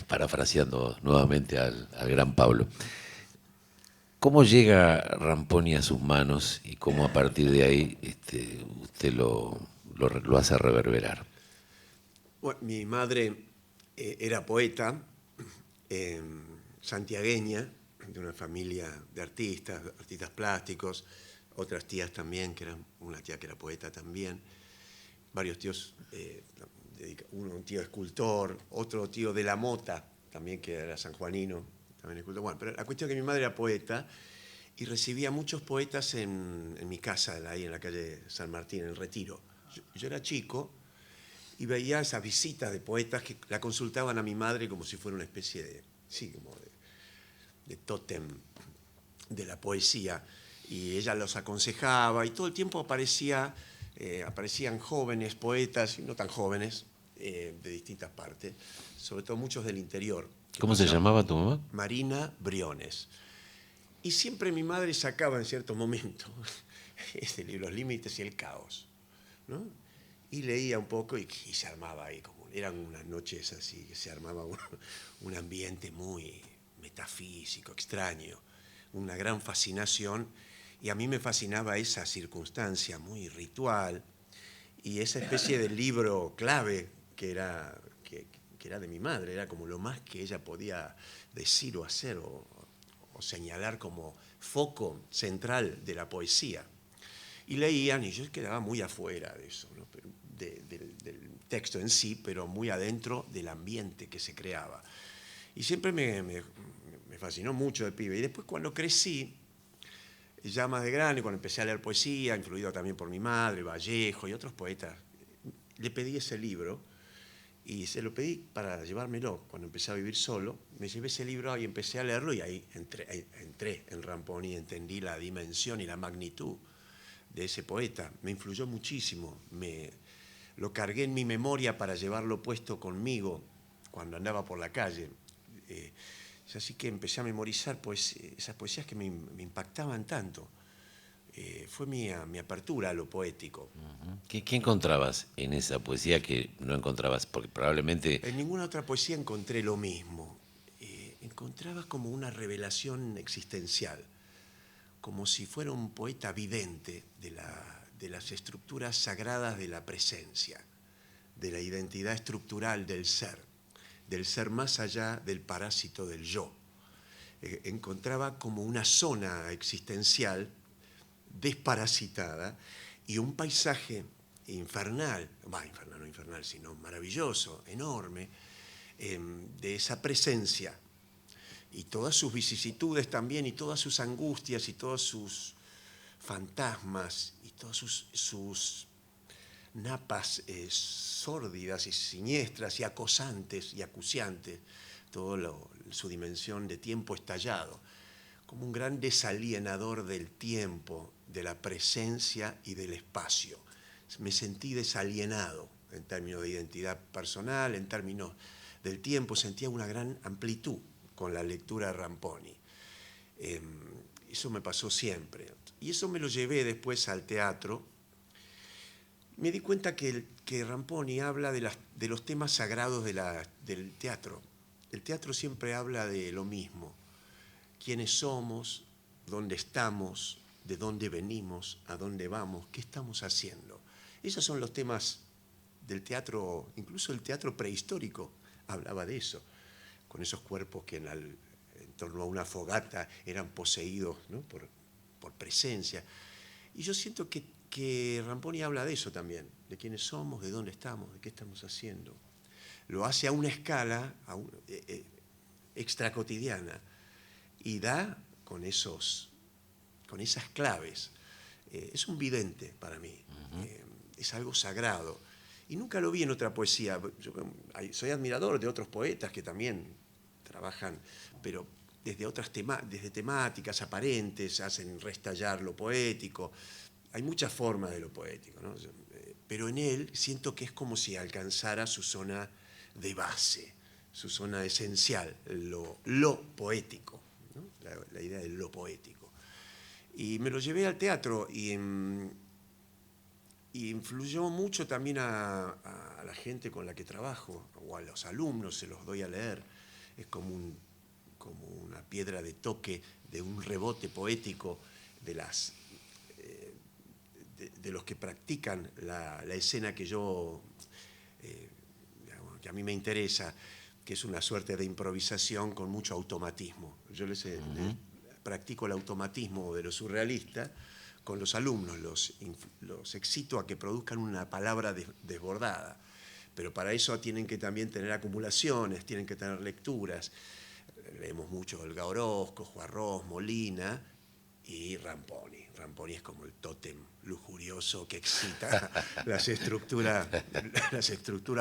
parafraseando nuevamente al gran Pablo. ¿Cómo llega Ramponi a sus manos y cómo a partir de ahí usted lo hace reverberar? Bueno, mi madre era poeta, santiagueña, de una familia de artistas plásticos, otras tías también, una tía que era poeta también, varios tíos, un tío escultor, otro tío de la Mota, también que era sanjuanino, también escultor. Bueno, pero la cuestión es que mi madre era poeta y recibía muchos poetas en mi casa, ahí en la calle San Martín, en el Retiro. Yo era chico y veía esas visitas de poetas que la consultaban a mi madre como si fuera una especie de, sí, como de tótem de la poesía. Y ella los aconsejaba y todo el tiempo aparecían jóvenes poetas, y no tan jóvenes, de distintas partes, sobre todo muchos del interior. ¿Cómo se llamaba tu mamá? Marina Briones. Y siempre mi madre sacaba en ciertos momentos este libro, Los límites y el caos, ¿no? Y leía un poco y se armaba ahí, eran unas noches así, que se armaba un ambiente muy metafísico, extraño, una gran fascinación, y a mí me fascinaba esa circunstancia muy ritual y esa especie de libro clave que que era de mi madre, era como lo más que ella podía decir o hacer o señalar como foco central de la poesía. Y leían y yo quedaba muy afuera de eso, ¿no? Del texto en sí, pero muy adentro del ambiente que se creaba. Y siempre me fascinó mucho de pibe. Y después cuando crecí, ya más de grande, cuando empecé a leer poesía, influido también por mi madre, Vallejo y otros poetas, le pedí ese libro y se lo pedí para llevármelo. Cuando empecé a vivir solo, me llevé ese libro y empecé a leerlo y ahí entré en Ramponi y entendí la dimensión y la magnitud de ese poeta. Me influyó muchísimo, lo cargué en mi memoria para llevarlo puesto conmigo cuando andaba por la calle. Así que empecé a memorizar pues, esas poesías que me impactaban tanto. Fue mi apertura a lo poético. ¿Qué encontrabas en esa poesía que no encontrabas? Porque probablemente... En ninguna otra poesía encontré lo mismo. Encontraba como una revelación existencial, como si fuera un poeta vidente de las estructuras sagradas de la presencia, de la identidad estructural del ser más allá del parásito del yo. Encontraba como una zona existencial desparasitada y un paisaje infernal, no infernal, sino maravilloso, enorme, de esa presencia y todas sus vicisitudes también y todas sus angustias y todos sus fantasmas y todas sus napas sórdidas y siniestras y acosantes y acuciantes, toda su dimensión de tiempo estallado, como un gran desalienador del tiempo, de la presencia y del espacio. Me sentí desalienado en términos de identidad personal, en términos del tiempo, sentía una gran amplitud con la lectura de Ramponi. Eso me pasó siempre. Y eso me lo llevé después al teatro. Me di cuenta que Ramponi habla de los temas sagrados del teatro. El teatro siempre habla de lo mismo. Quiénes somos, dónde estamos, de dónde venimos, a dónde vamos, qué estamos haciendo. Esos son los temas del teatro, incluso el teatro prehistórico hablaba de eso, con esos cuerpos que en torno a una fogata eran poseídos, ¿no? por presencia. Y yo siento que Ramponi habla de eso también, de quiénes somos, de dónde estamos, de qué estamos haciendo. Lo hace a una escala extracotidiana y da con esas claves. Es un vidente para mí, es algo sagrado. Y nunca lo vi en otra poesía. Yo soy admirador de otros poetas que también trabajan, pero desde temáticas aparentes, hacen restallar lo poético. Hay muchas formas de lo poético, ¿no? Pero en él siento que es como si alcanzara su zona de base, su zona esencial, lo poético, ¿no? La idea de lo poético. Y me lo llevé al teatro y influyó mucho también a la gente con la que trabajo, o a los alumnos, se los doy a leer. Es como una piedra de toque, de un rebote poético de los que practican la escena que a mí me interesa, que es una suerte de improvisación con mucho automatismo. Yo les practico el automatismo de lo surrealista con los alumnos, los excito a que produzcan una palabra desbordada, pero para eso tienen que también tener acumulaciones, tienen que tener lecturas. Leemos mucho Olga Orozco, Juarros, Molina y Ramponi. Ramponi es como el tótem lujurioso que excita las estructuras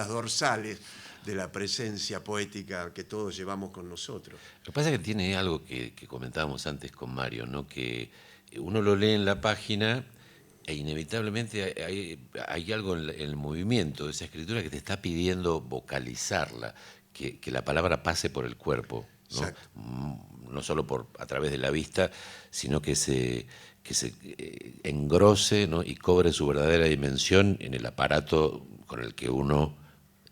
dorsales de la presencia poética que todos llevamos con nosotros. Lo que pasa es que tiene algo que comentábamos antes con Mario, ¿no? Que uno lo lee en la página e inevitablemente hay algo en el movimiento de esa escritura que te está pidiendo vocalizarla, que la palabra pase por el cuerpo, ¿no? No solo a través de la vista, sino que se engrose, ¿no? Y cobre su verdadera dimensión en el aparato con el que uno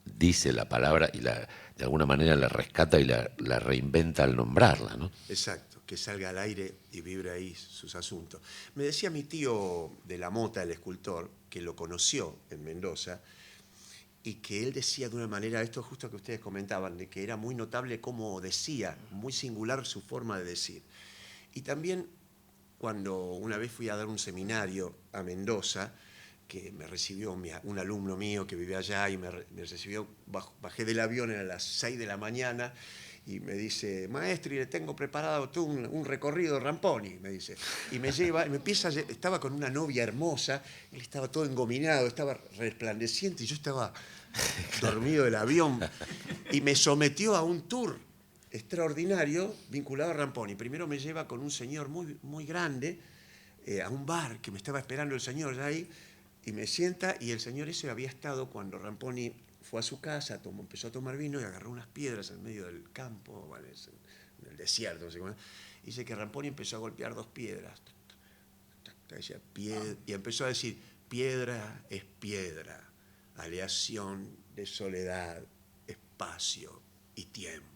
dice la palabra y de alguna manera la rescata y la reinventa al nombrarla, ¿no? Exacto, que salga al aire y vibre ahí sus asuntos. Me decía mi tío de la Mota, el escultor, que lo conoció en Mendoza, y que él decía de una manera, esto justo que ustedes comentaban, de que era muy notable cómo decía, muy singular su forma de decir. Y también cuando una vez fui a dar un seminario a Mendoza, que me recibió un alumno mío que vivía allá y me recibió, bajé del avión a las 6 de la mañana y me dice, maestro, y le tengo preparado tú un recorrido Ramponi, me dice. Y me lleva, y me empieza, estaba con una novia hermosa, él estaba todo engominado, estaba resplandeciente y yo estaba dormido del avión y me sometió a un tour extraordinario vinculado a Ramponi. Primero me lleva con un señor muy, muy grande a un bar que me estaba esperando el señor ya ahí y me sienta y el señor ese había estado cuando Ramponi fue a su casa, empezó a tomar vino y agarró unas piedras en medio del campo, bueno, en el desierto, no sé cómo. Y dice que Ramponi empezó a golpear 2 piedras. Decía, y empezó a decir, piedra es piedra, aleación de soledad, espacio y tiempo.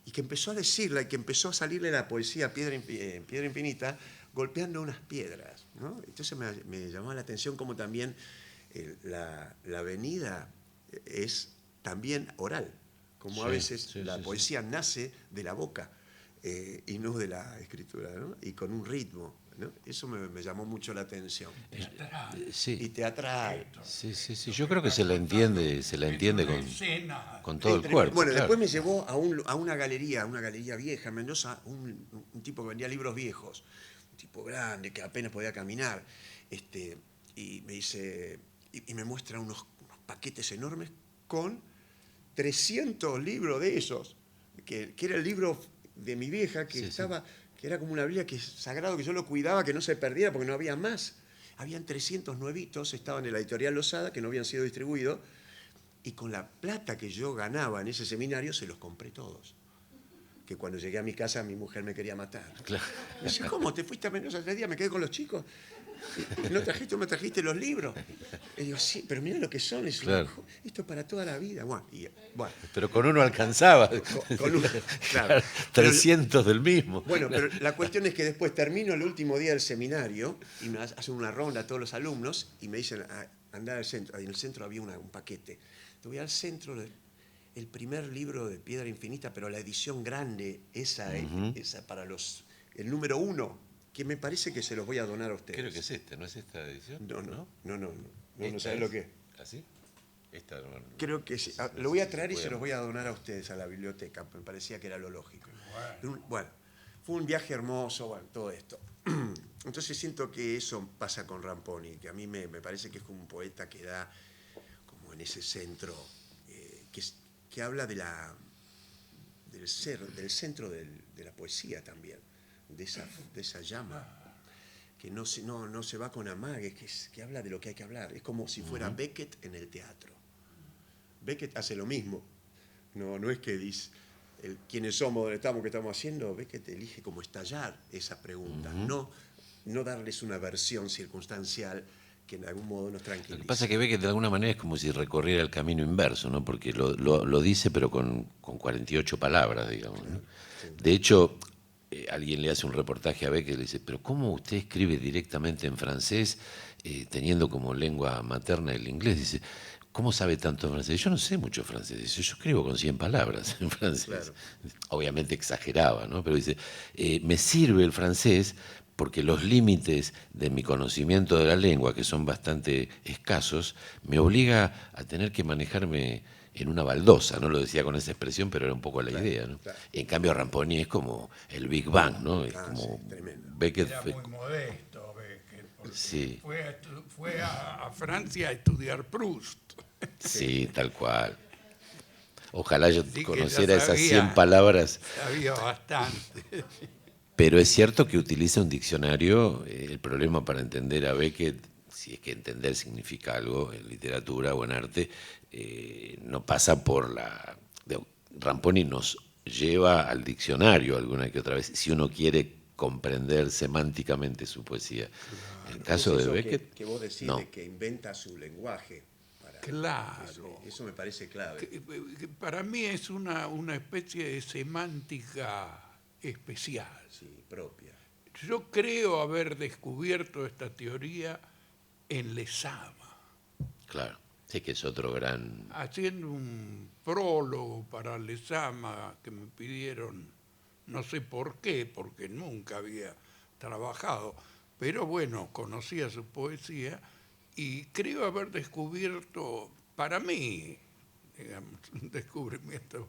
Y que empezó a decirla y que empezó a salirle la poesía Piedra Infinita golpeando unas piedras, ¿no? Entonces me llamó la atención como también la avenida es también oral, como a veces la poesía nace de la boca y no de la escritura, ¿no? Y con un ritmo, ¿no? Eso me llamó mucho la atención. Sí. Y teatral. Sí. Yo creo que se la entiende con todo el cuerpo. Bueno, claro. después me llevó a una galería vieja en Mendoza, un tipo que vendía libros viejos, un tipo grande que apenas podía caminar, y me dice, y me muestra unos paquetes enormes con 300 libros de esos, que era el libro de mi vieja, que que era como una Biblia que es sagrado, que yo lo cuidaba, que no se perdiera porque no había más. Habían 300 nuevitos, estaban en la editorial Losada, que no habían sido distribuidos, y con la plata que yo ganaba en ese seminario se los compré todos. Que cuando llegué a mi casa mi mujer me quería matar. Claro. Me dice, ¿cómo? ¿Te fuiste a Mendoza 3 días? ¿Me quedé con los chicos? ¿No me trajiste los libros? Y digo, sí, pero mira lo que son. Esto es para toda la vida. Bueno, pero con uno alcanzaba. Claro. 300 del mismo. Bueno, pero la cuestión es que después termino el último día del seminario y me hacen una ronda a todos los alumnos y me dicen, andar al centro. En el centro había un paquete. Te voy al centro, el primer libro de Piedra Infinita, pero la edición grande, esa para el número 1, que me parece que se los voy a donar a ustedes. Creo que es ¿no es esta edición? No sabes lo que es. ¿Así? Esta no. Creo que sí. Lo voy a traer y se los voy a donar a ustedes, a la biblioteca. Me parecía que era lo lógico. Bueno, fue un viaje hermoso, bueno, todo esto. Entonces siento que eso pasa con Ramponi, que a mí me parece que es como un poeta que da como en ese centro, que habla del centro de la poesía también, de esa llama, que no se va con amagues, que habla de lo que hay que hablar. Es como si fuera Beckett en el teatro. Beckett hace lo mismo. No es que dice quiénes somos, dónde estamos, qué estamos haciendo. Beckett elige como estallar esa pregunta, no darles una versión circunstancial que en algún modo nos tranquiliza. Lo que pasa es que Beckett de alguna manera es como si recorriera el camino inverso, ¿no? Porque lo dice pero con 48 palabras, digamos, ¿no? De hecho, alguien le hace un reportaje a Beckett y le dice, pero ¿cómo usted escribe directamente en francés teniendo como lengua materna el inglés? Dice, ¿cómo sabe tanto francés? Yo no sé mucho francés. Dice, yo escribo con 100 palabras en francés. Claro. Obviamente exageraba, ¿no? Pero dice, me sirve el francés porque los límites de mi conocimiento de la lengua, que son bastante escasos, me obliga a tener que manejarme en una baldosa, no lo decía con esa expresión, pero era un poco la idea, ¿no? Claro. En cambio Ramponi es como el Big Bang, ¿no? Es como Beckett era muy modesto, Beckett, porque fue a Francia a estudiar Proust. Sí, tal cual. Ojalá yo conociera esas 100 palabras. Sabía bastante. Pero es cierto que utiliza un diccionario. El problema para entender a Beckett, si es que entender significa algo en literatura o en arte, no pasa por Ramponi nos lleva al diccionario alguna que otra vez, si uno quiere comprender semánticamente su poesía. Claro. En el caso de Beckett, que vos decís de que inventa su lenguaje. Claro. Eso me parece clave. Para mí es una especie de semántica especial. Sí, propia. Yo creo haber descubierto esta teoría en Lezama. Claro. Sí, que es otro gran... haciendo un prólogo para Lezama que me pidieron, no sé por qué, porque nunca había trabajado, pero bueno, conocía su poesía y creo haber descubierto, para mí, digamos, un descubrimiento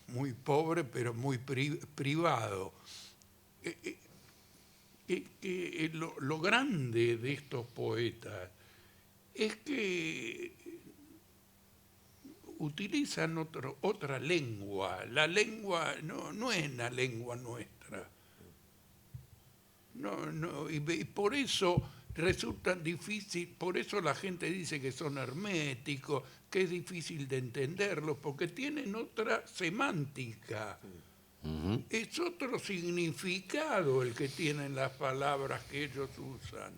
muy pobre, pero muy privado, que lo grande de estos poetas es que utilizan otra lengua. La lengua no es la lengua nuestra. Y por eso resultan difícil, por eso la gente dice que son herméticos, que es difícil de entenderlos, porque tienen otra semántica. Es otro significado el que tienen las palabras que ellos usan.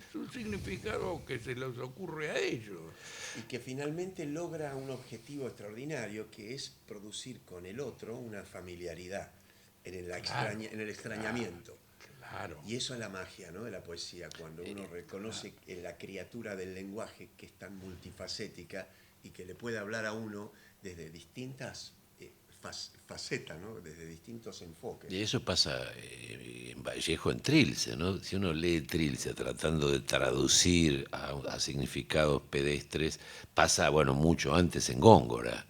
Es un significado que se les ocurre a ellos. Y que finalmente logra un objetivo extraordinario, que es producir con el otro una familiaridad en el extrañamiento. Claro. Y eso es la magia, ¿no?, de la poesía, cuando uno reconoce en la criatura del lenguaje, que es tan multifacética y que le puede hablar a uno desde distintas facetas, ¿no?, desde distintos enfoques. Y eso pasa en Vallejo, en Trilce, ¿no? Si uno lee Trilce tratando de traducir a significados pedestres, pasa, bueno, mucho antes en Góngora.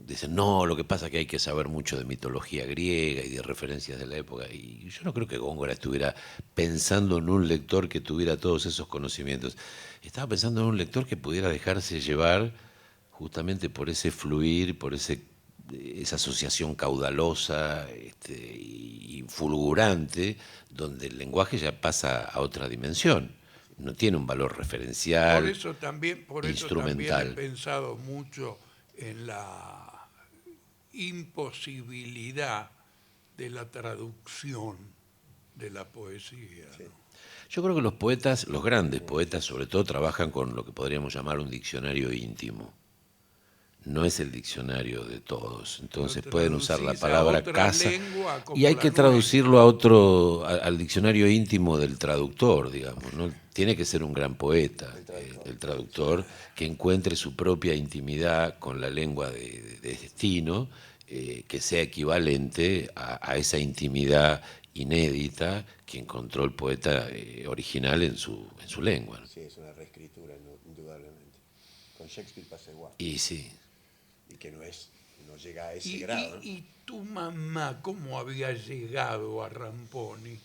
Dicen, no, lo que pasa es que hay que saber mucho de mitología griega y de referencias de la época. Y yo no creo que Góngora estuviera pensando en un lector que tuviera todos esos conocimientos. Estaba pensando en un lector que pudiera dejarse llevar justamente por ese fluir, por esa asociación caudalosa y fulgurante, donde el lenguaje ya pasa a otra dimensión. No tiene un valor referencial, Por eso también he instrumental. pensado mucho en la imposibilidad de la traducción de la poesía. Sí. ¿No? Yo creo que los poetas, los grandes poetas sobre todo, trabajan con lo que podríamos llamar un diccionario íntimo. No es el diccionario de todos, entonces Lo pueden usar la traducís a palabra otra casa lengua como y hay la que traducirlo al diccionario íntimo del traductor, digamos, ¿no? Tiene que ser un gran poeta, el traductor, que encuentre su propia intimidad con la lengua de destino, que sea equivalente a esa intimidad inédita que encontró el poeta original en su lengua, ¿no? Sí, es una reescritura, indudablemente. Con Shakespeare pasa igual. Y sí. Y que no llega a ese grado, ¿no? ¿Y tu mamá cómo había llegado a Ramponi?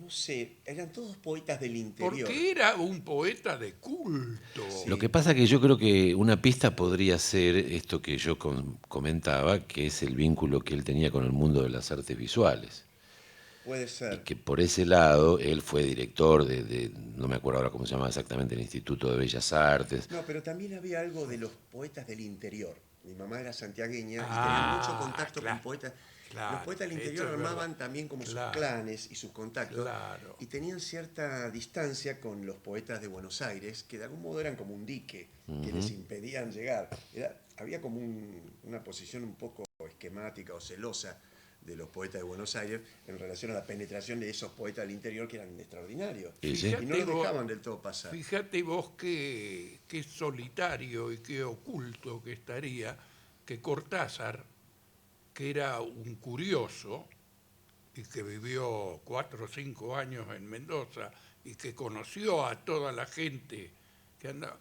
No sé, eran todos poetas del interior. Porque era un poeta de culto. Sí. Lo que pasa es que yo creo que una pista podría ser esto que yo comentaba, que es el vínculo que él tenía con el mundo de las artes visuales. Puede Y ser. que por ese lado él fue director no me acuerdo ahora cómo se llamaba exactamente, el Instituto de Bellas Artes. No, pero también había algo de los poetas del interior. Mi mamá era santiagueña y tenía mucho contacto con poetas. Claro, Los poetas del esto interior es armaban verdad. también como Claro. sus clanes y sus contactos. Claro. Y tenían cierta distancia con los poetas de Buenos Aires, que de algún modo eran como un dique que les impedían llegar. Había como una posición un poco esquemática o celosa de los poetas de Buenos Aires en relación a la penetración de esos poetas del interior que eran extraordinarios. Sí, sí. Y no los dejaban del todo pasar. Fíjate vos qué solitario y qué oculto que estaría que Cortázar, que era un curioso y que vivió 4 o 5 años en Mendoza y que conoció a toda la gente que andaba.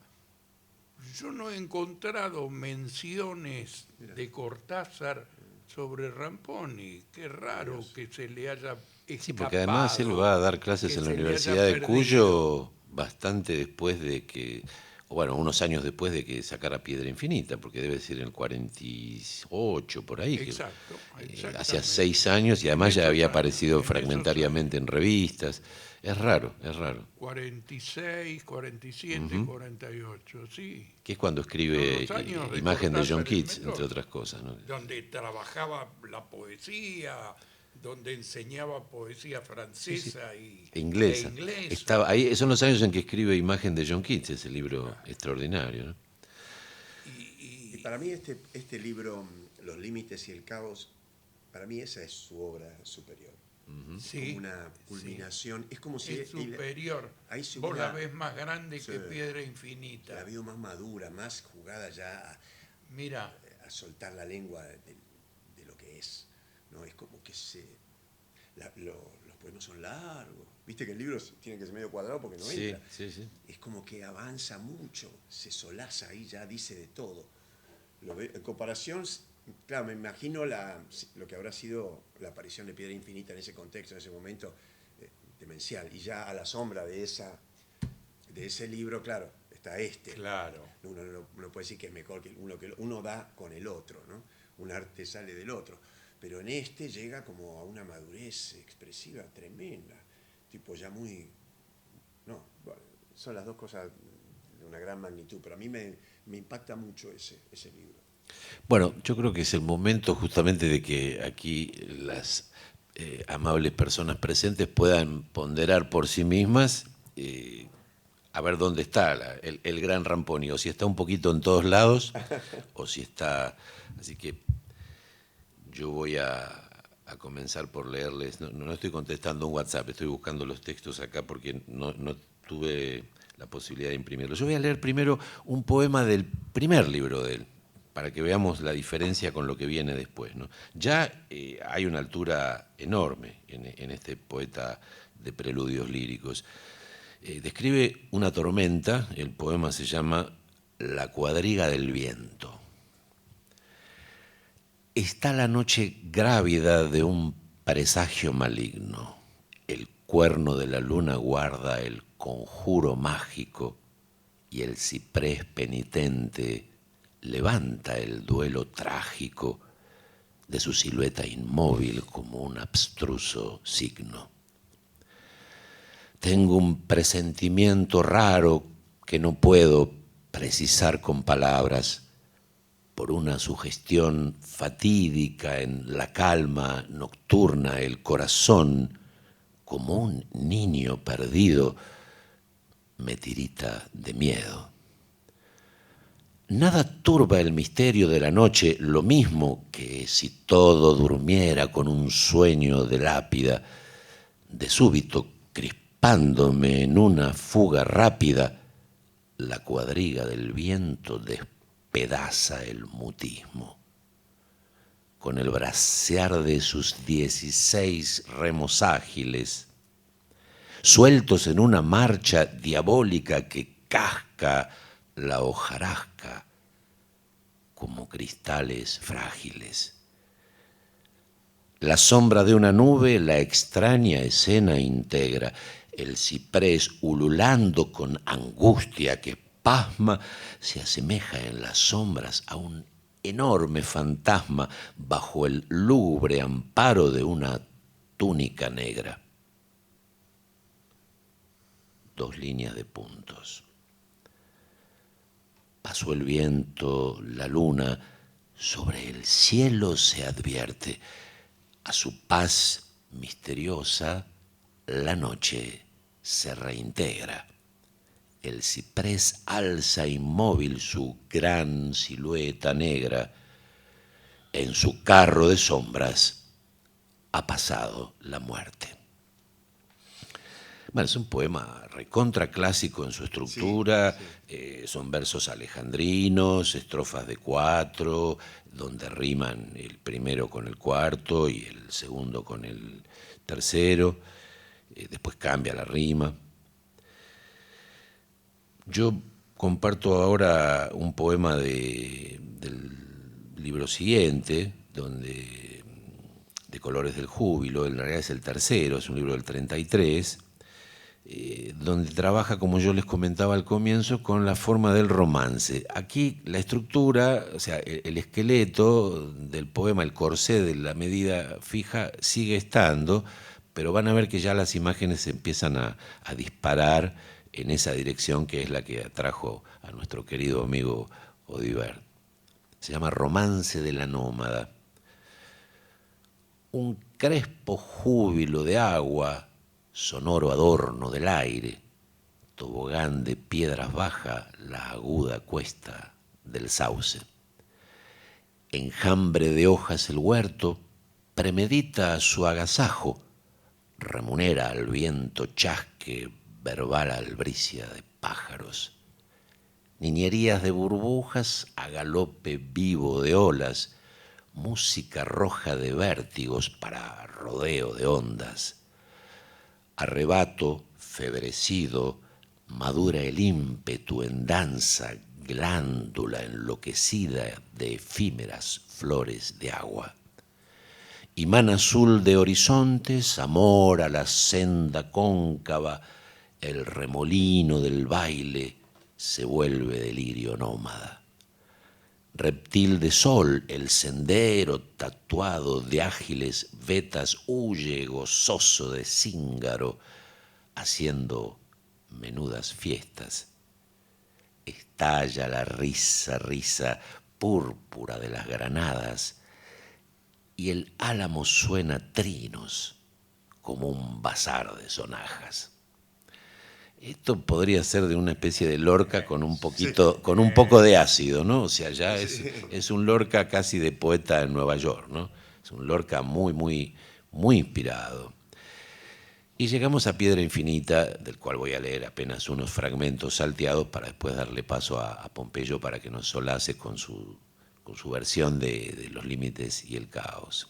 Yo no he encontrado menciones de Cortázar sobre Ramponi. Qué raro que se le haya escapado. Sí, porque además él va a dar clases que en la se le haya Universidad de perdido. Cuyo bastante después de que, o bueno, unos años después de que sacara Piedra Infinita, porque debe ser en el 48, por ahí. Exacto, exactamente. Hacía 6 años y además ya esos había años, aparecido en esos fragmentariamente en revistas. Es raro, es raro. 46, 47, 48, sí. Que es cuando escribe Son los años de Imagen de Cortázar John en Keats, Mendoza, entre otras cosas, ¿no? donde trabajaba la poesía, donde enseñaba poesía francesa y E inglesa. Estaba ahí, son los años en que escribe Imagen de John Keats, ese libro extraordinario, ¿no? Y para mí este libro, Los límites y el caos, para mí esa es su obra superior. Sí, como una culminación. Es como si es superior. ahí se Vos la hubiera- ves más grande Sí. que Piedra Infinita. la veo más madura, más jugada ya Mira, a soltar la lengua de lo que es. ¿No? Es como que los poemas son largos. Viste que el libro tiene que ser medio cuadrado porque no Sí, entra. sí, sí. Es como que avanza mucho, se solaza ahí, ya dice de todo. En comparación, claro, me imagino lo que habrá sido la aparición de Piedra Infinita en ese contexto, en ese momento demencial. Y ya a la sombra de ese libro, claro, está este. claro. Uno no puede decir que es mejor que uno da con el otro, ¿no? Un arte sale del otro. Pero en este llega como a una madurez expresiva tremenda. Tipo ya muy... No, bueno, son las dos cosas de una gran magnitud, pero a mí me impacta mucho ese libro. Bueno, yo creo que es el momento justamente de que aquí las amables personas presentes puedan ponderar por sí mismas a ver dónde está el gran Ramponi, o si está un poquito en todos lados, o si está... Así que yo voy a comenzar por leerles, no estoy contestando un WhatsApp, estoy buscando los textos acá porque no tuve la posibilidad de imprimirlos. Yo voy a leer primero un poema del primer libro de él, para que veamos la diferencia con lo que viene después, ¿no? Ya hay una altura enorme en este poeta de preludios líricos. Describe una tormenta, el poema se llama La cuadriga del viento. Está la noche grávida de un presagio maligno. El cuerno de la luna guarda el conjuro mágico y el ciprés penitente levanta el duelo trágico de su silueta inmóvil como un abstruso signo. Tengo un presentimiento raro que no puedo precisar con palabras, por una sugestión fatídica en la calma nocturna, el corazón, como un niño perdido, me tirita de miedo. Nada turba el misterio de la noche, lo mismo que si todo durmiera con un sueño de lápida, de súbito crispándome en una fuga rápida, la cuadriga del viento despedaza el mutismo. Con el bracear de sus 16 remos ágiles, sueltos en una marcha diabólica que casca la hojarasca como cristales frágiles. La sombra de una nube la extraña escena integra, el ciprés ululando con angustia que pasma se asemeja en las sombras a un enorme fantasma bajo el lúgubre amparo de una túnica negra. 2 líneas de puntos. Pasó el viento, la luna, sobre el cielo se advierte. A su paz misteriosa, la noche se reintegra. El ciprés alza inmóvil su gran silueta negra. En su carro de sombras ha pasado la muerte. Bueno, es un poema recontra clásico en su estructura, Sí, sí. son versos alejandrinos, estrofas de 4, donde riman el primero con el cuarto y el segundo con el tercero, después cambia la rima. Yo comparto ahora un poema del libro siguiente, de Colores del Júbilo, en realidad es el tercero, es un libro del 33, donde trabaja, como yo les comentaba al comienzo, con la forma del romance. Aquí la estructura, o sea, el esqueleto del poema, el corsé de la medida fija, sigue estando, pero van a ver que ya las imágenes se empiezan a disparar en esa dirección que es la que atrajo a nuestro querido amigo Audibert. Se llama Romance de la Nómada. Un crespo júbilo de agua, sonoro adorno del aire, tobogán de piedras baja la aguda cuesta del sauce. Enjambre de hojas el huerto, premedita su agasajo, remunera al viento chasque verbal albricia de pájaros, niñerías de burbujas a galope vivo de olas, música roja de vértigos para rodeo de ondas, arrebato febrecido, madura el ímpetu en danza, glándula enloquecida de efímeras flores de agua. Imán azul de horizontes, amor a la senda cóncava, el remolino del baile se vuelve delirio nómada. Reptil de sol, el sendero tatuado de ágiles vetas huye gozoso de cíngaro, haciendo menudas fiestas. Estalla la risa púrpura de las granadas y el álamo suena trinos como un bazar de sonajas. Esto podría ser de una especie de Lorca con un poquito, con un poco de ácido, ¿no? O sea, ya es un Lorca casi de poeta en Nueva York, ¿no? Es un Lorca muy inspirado. Y llegamos a Piedra Infinita, del cual voy a leer apenas unos fragmentos salteados para después darle paso a Pompeyo para que nos solace con su versión de Los límites y el caos.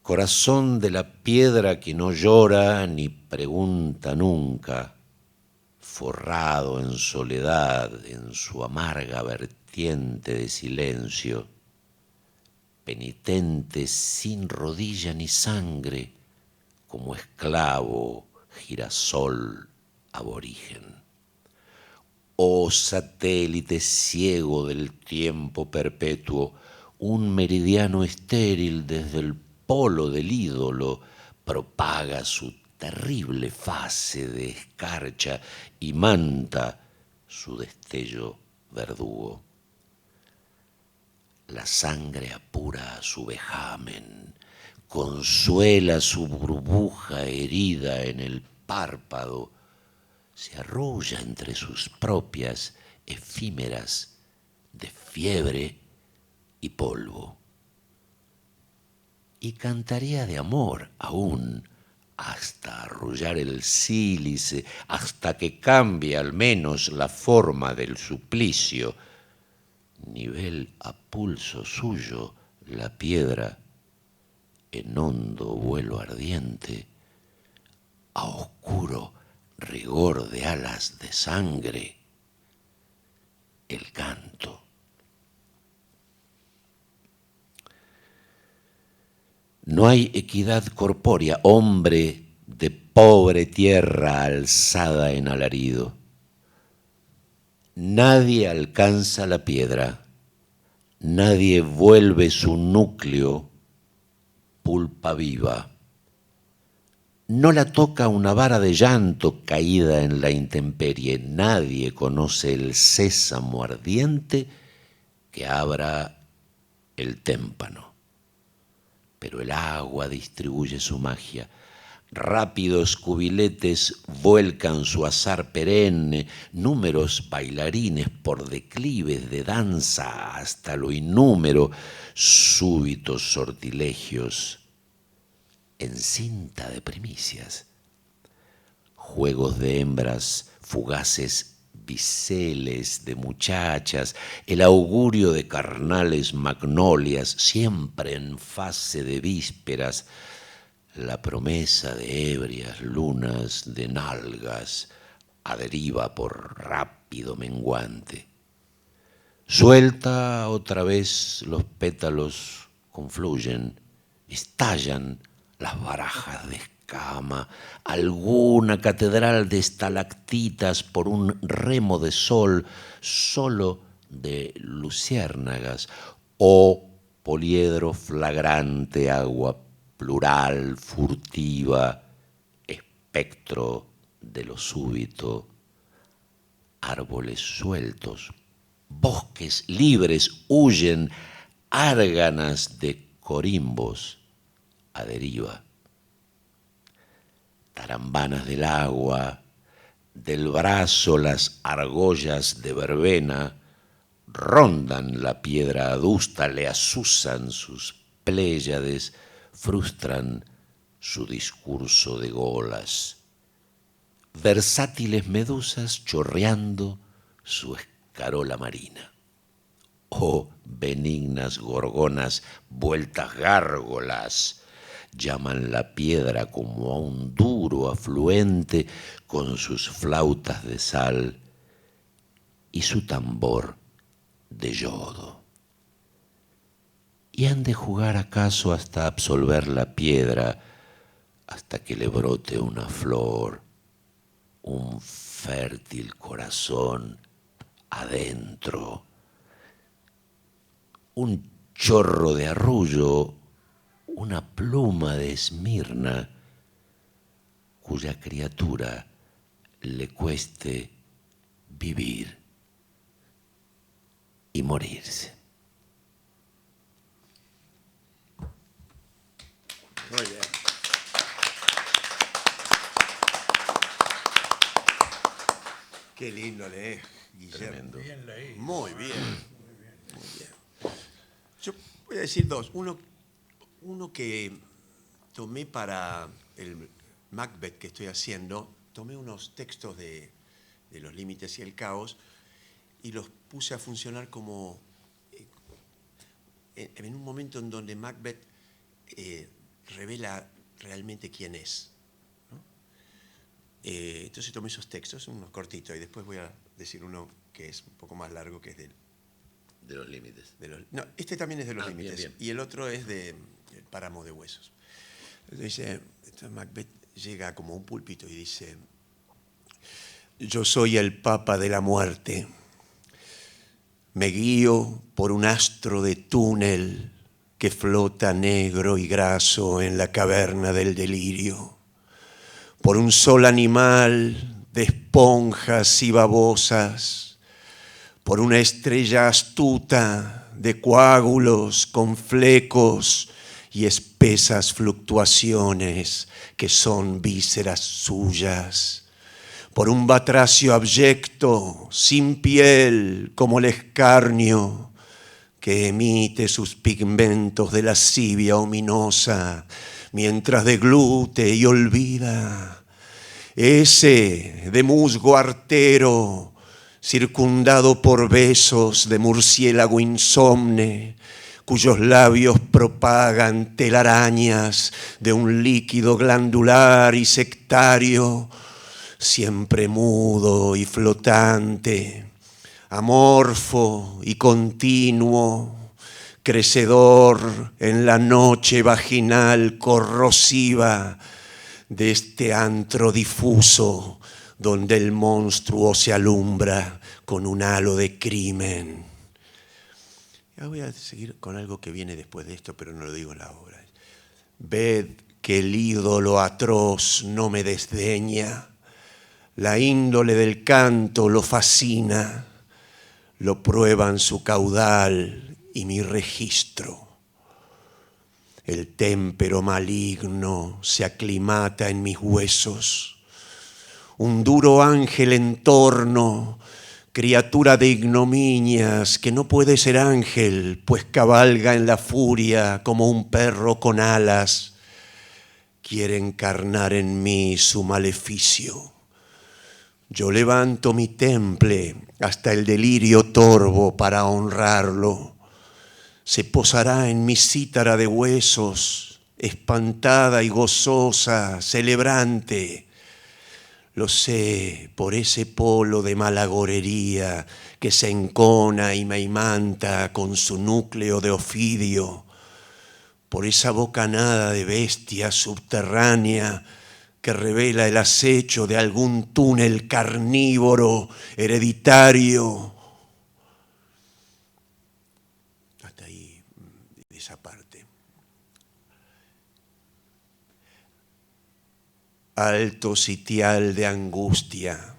Corazón de la piedra que no llora ni pregunta nunca, forrado en soledad en su amarga vertiente de silencio, penitente sin rodilla ni sangre, como esclavo girasol aborigen. Oh satélite ciego del tiempo perpetuo, un meridiano estéril desde el polo del ídolo propaga su terrible fase de escarcha y manta su destello verdugo. La sangre apura a su vejamen, consuela su burbuja herida en el párpado, se arrulla entre sus propias efímeras de fiebre y polvo. Y cantaría de amor aún hasta arrullar el sílice, hasta que cambie al menos la forma del suplicio. Nivel a pulso suyo la piedra en hondo vuelo ardiente, a oscuro rigor de alas de sangre, el canto. No hay equidad corpórea, hombre de pobre tierra alzada en alarido. Nadie alcanza la piedra, nadie vuelve su núcleo pulpa viva. No la toca una vara de llanto caída en la intemperie, nadie conoce el sésamo ardiente que abra el témpano. Pero el agua distribuye su magia. Rápidos cubiletes vuelcan su azar perenne, números bailarines por declives de danza hasta lo innúmero, súbitos sortilegios en cinta de primicias. Juegos de hembras, fugaces biseles de muchachas, el augurio de carnales magnolias, siempre en fase de vísperas, la promesa de ebrias lunas de nalgas a deriva por rápido menguante. Suelta otra vez los pétalos confluyen, estallan las barajas de escama, alguna catedral de estalactitas por un remo de sol solo de luciérnagas, o poliedro flagrante, agua plural, furtiva, espectro de lo súbito, árboles sueltos, bosques libres huyen, árganas de corimbos a deriva. Tarambanas del agua, del brazo las argollas de verbena, rondan la piedra adusta, le azuzan sus pléyades, frustran su discurso de golas. Versátiles medusas chorreando su escarola marina. Oh, benignas gorgonas vueltas gárgolas, llaman la piedra como a un duro afluente con sus flautas de sal y su tambor de yodo. ¿Y han de jugar acaso hasta absolver la piedra, hasta que le brote una flor, un fértil corazón adentro, un chorro de arrullo, una pluma de Esmirna, cuya criatura le cueste vivir y morirse? Muy bien. Qué lindo leer, Guillermo. Tremendo. Bien leído. Muy bien. Muy bien. Yo voy a decir dos. Uno que tomé para el Macbeth que estoy haciendo, tomé unos textos de Los límites y el caos y los puse a funcionar como en un momento en donde Macbeth revela realmente quién es, ¿no? Entonces tomé esos textos, unos cortitos, y después voy a decir uno que es un poco más largo, que es De los límites. no, este también es de Los límites, bien. y el otro es de El páramo de huesos. Entonces Macbeth llega como a un púlpito y dice: yo soy el papa de la muerte, me guío por un astro de túnel que flota negro y graso en la caverna del delirio, por un sol animal de esponjas y babosas, por una estrella astuta de coágulos con flecos y espesas fluctuaciones que son vísceras suyas, por un batracio abyecto, sin piel como el escarnio, que emite sus pigmentos de lascivia ominosa, mientras deglute y olvida. Ese de musgo artero, circundado por besos de murciélago insomne, cuyos labios propagan telarañas de un líquido glandular y sectario, siempre mudo y flotante, amorfo y continuo, crecedor en la noche vaginal corrosiva de este antro difuso donde el monstruo se alumbra con un halo de crimen. Ya voy a seguir con algo que viene después de esto, pero no lo digo en la obra. Ved que el ídolo atroz no me desdeña, la índole del canto lo fascina, lo prueban su caudal y mi registro. El témpero maligno se aclimata en mis huesos. Un duro ángel en torno, criatura de ignominias, que no puede ser ángel, pues cabalga en la furia como un perro con alas, quiere encarnar en mí su maleficio. Yo levanto mi temple hasta el delirio torvo para honrarlo. Se posará en mi cítara de huesos, espantada y gozosa, celebrante. Lo sé por ese polo de malagorería que se encona y me imanta con su núcleo de ofidio, por esa bocanada de bestia subterránea que revela el acecho de algún túnel carnívoro hereditario. Hasta ahí, esa parte. Alto sitial de angustia,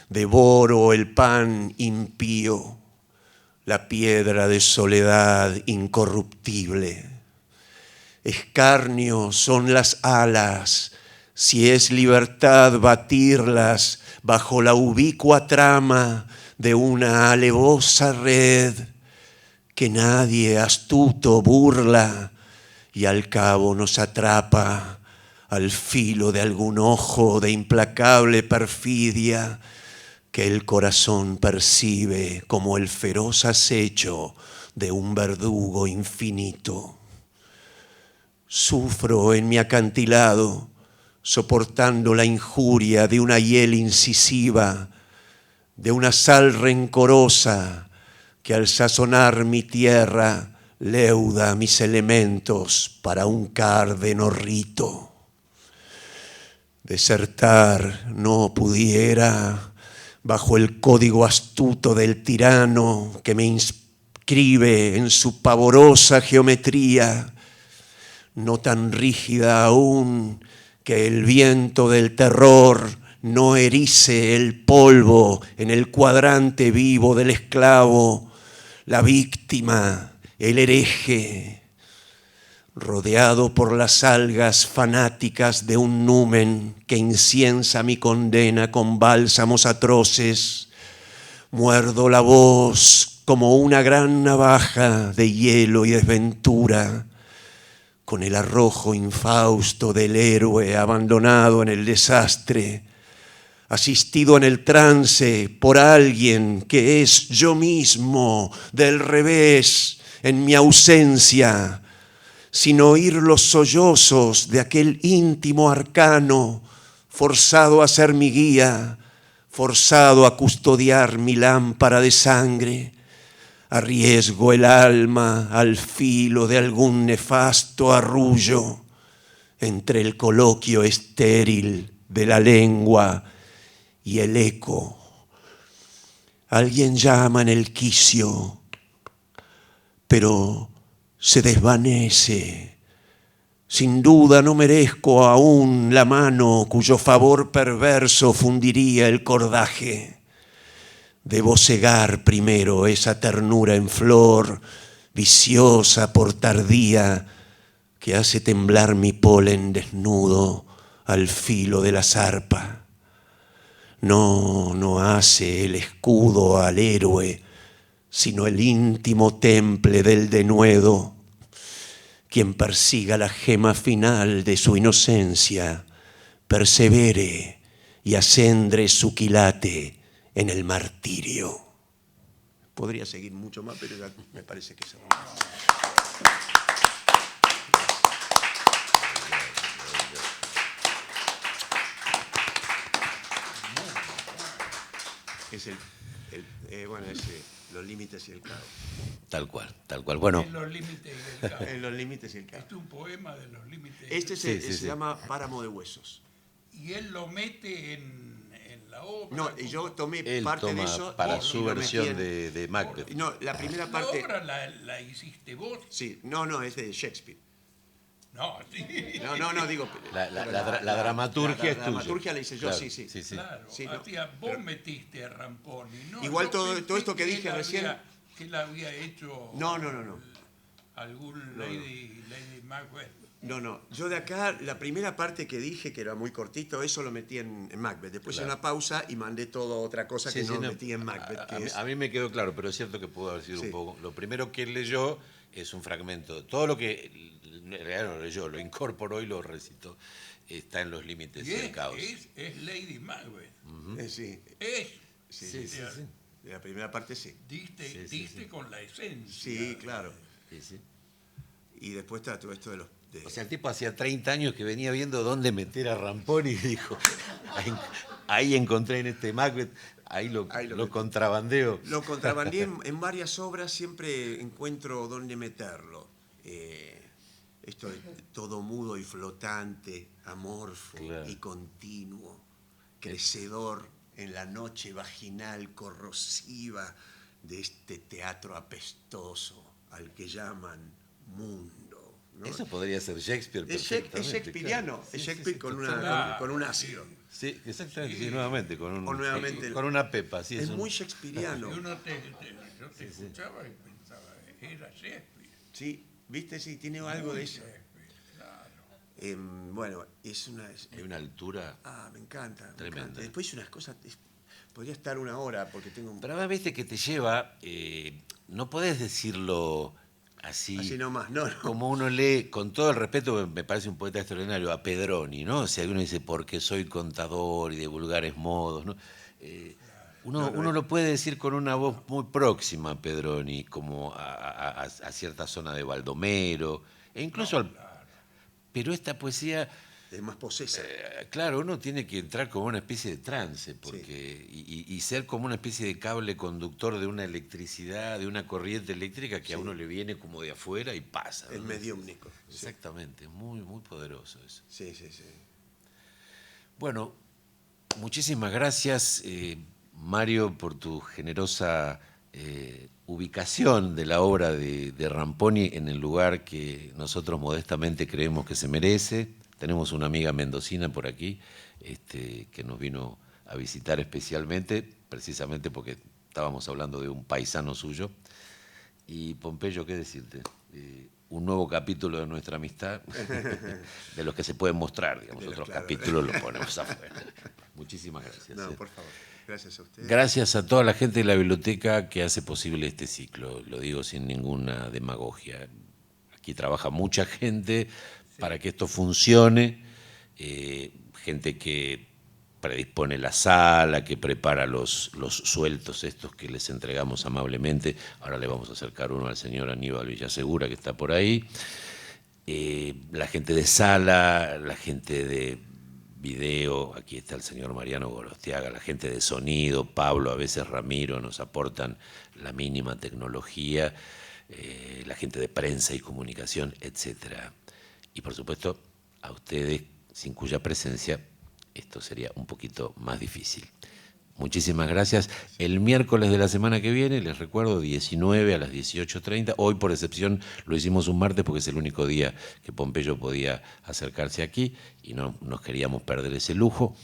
devoro el pan impío, la piedra de soledad incorruptible. Escarnio son las alas, si es libertad batirlas bajo la ubicua trama de una alevosa red que nadie astuto burla y al cabo nos atrapa al filo de algún ojo de implacable perfidia que el corazón percibe como el feroz acecho de un verdugo infinito. Sufro en mi acantilado, soportando la injuria de una hiel incisiva, de una sal rencorosa que al sazonar mi tierra leuda mis elementos para un cárdeno rito. Desertar no pudiera bajo el código astuto del tirano que me inscribe en su pavorosa geometría, no tan rígida aún que el viento del terror no erice el polvo en el cuadrante vivo del esclavo, la víctima, el hereje, rodeado por las algas fanáticas de un numen que inciensa mi condena con bálsamos atroces, muerdo la voz como una gran navaja de hielo y desventura, con el arrojo infausto del héroe abandonado en el desastre, asistido en el trance por alguien que es yo mismo del revés en mi ausencia, sin oír los sollozos de aquel íntimo arcano, forzado a ser mi guía, forzado a custodiar mi lámpara de sangre. Arriesgo el alma al filo de algún nefasto arrullo entre el coloquio estéril de la lengua y el eco. Alguien llama en el quicio, pero se desvanece. Sin duda no merezco aún la mano cuyo favor perverso fundiría el cordaje. Debo cegar primero esa ternura en flor, viciosa por tardía, que hace temblar mi polen desnudo al filo de la zarpa. No hace el escudo al héroe, sino el íntimo temple del denuedo, quien persiga la gema final de su inocencia, persevere y acendre su quilate en el martirio. Podría seguir mucho más, pero ya me parece que eso. Es bueno, los límites y el caos. Tal cual, tal cual. Bueno, En los límites y el caos. En los límites y el caos. Este es un poema de los límites. Este Sí, se llama Páramo de Huesos. Y él lo mete en la obra. No, y yo tomé él parte toma de eso para y su lo metí versión en- de Macbeth. No, la primera La parte. obra la hiciste vos. Sí, no, es de Shakespeare. No, sí. No, digo. La dramaturgia es La tuya. dramaturgia la hice yo, Claro, sí, sí. Claro, Sí, no, vos pero- metiste a Ramponi, ¿no? Igual Yo todo pensé esto que dije él recién- que él había hecho No. algún Lady Macbeth. No. Yo de acá, la primera parte que dije, que era muy cortito, eso lo metí en Macbeth. Después Claro. una pausa y mandé toda otra cosa Sí, que sí, no no. metí en Macbeth. A que mí- es- a mí me quedó claro, pero es cierto que pudo haber sido Sí. un poco. Lo primero que él leyó es un fragmento. Todo lo que en realidad no leyó, lo incorporó y lo recitó. Está en los límites Y del caos. es Lady Macbeth. sí, Es. sí, Sí, sí, sí. de la primera parte sí. Diste, Sí, diste con la esencia. Sí, claro. Sí, sí. Y después está todo esto de los... O sea, el tipo hacía 30 años que venía viendo dónde meter a Ramponi y dijo, ahí encontré en este Macbeth, ahí lo metí. contrabandeo. Lo contrabandeé en varias obras, siempre encuentro dónde meterlo. Esto de todo mudo y flotante, amorfo Claro. y continuo, crecedor en la noche vaginal corrosiva de este teatro apestoso al que llaman mundo, ¿no? Eso podría ser Shakespeare Es perfectamente. shakespeariano, claro. es Shakespeare con totalmente. un ácido. Sí, exactamente, sí, nuevamente, con O nuevamente- con una pepa. Sí, Es un- muy shakespeariano. Y uno yo te escuchaba y pensaba, era Shakespeare. Sí, viste, sí, tiene algo de eso. Shakespeare, claro. Bueno, es una... Hay una altura. me encanta. Tremenda. Después unas cosas... podría estar una hora porque tengo... Pero además, viste que te lleva, no podés decirlo Así nomás, no. Como uno lee, con todo el respeto, me parece un poeta extraordinario, a Pedroni, ¿no? O sea, uno dice, porque soy contador y de vulgares modos, ¿no? Uno lo puede decir con una voz muy próxima a Pedroni, como a cierta zona de Baldomero, e incluso pero esta poesía, Es más posesa. claro, uno tiene que entrar como una especie de trance, porque y ser como una especie de cable conductor de una electricidad, de una corriente eléctrica que a uno le viene como de afuera y pasa, Es ¿no? mediúmnico. Exactamente, muy, muy poderoso eso. Sí, sí, sí. Bueno, muchísimas gracias, Mario, por tu generosa ubicación de la obra de Ramponi en el lugar que nosotros modestamente creemos que se merece. Tenemos una amiga mendocina por aquí que nos vino a visitar especialmente, precisamente porque estábamos hablando de un paisano suyo. Y Pompeyo, ¿qué decirte? Un nuevo capítulo de nuestra amistad, de los que se pueden mostrar, digamos, otros capítulos los ponemos afuera. Muchísimas gracias. No, por favor. Gracias a ustedes. Gracias a toda la gente de la biblioteca que hace posible este ciclo, lo digo sin ninguna demagogia. Aquí trabaja mucha gente para que esto funcione, gente que predispone la sala, que prepara los sueltos estos que les entregamos amablemente. Ahora le vamos a acercar uno al señor Aníbal Villasegura, que está por ahí. La gente de sala, la gente de video, aquí está el señor Mariano Gorostiaga, la gente de sonido, Pablo, a veces Ramiro, nos aportan la mínima tecnología, la gente de prensa y comunicación, etcétera. Y por supuesto, a ustedes, sin cuya presencia esto sería un poquito más difícil. Muchísimas gracias. El miércoles de la semana que viene, les recuerdo, 19 a las 18:30. Hoy, por excepción, lo hicimos un martes porque es el único día que Pompeyo podía acercarse aquí y no nos queríamos perder ese lujo.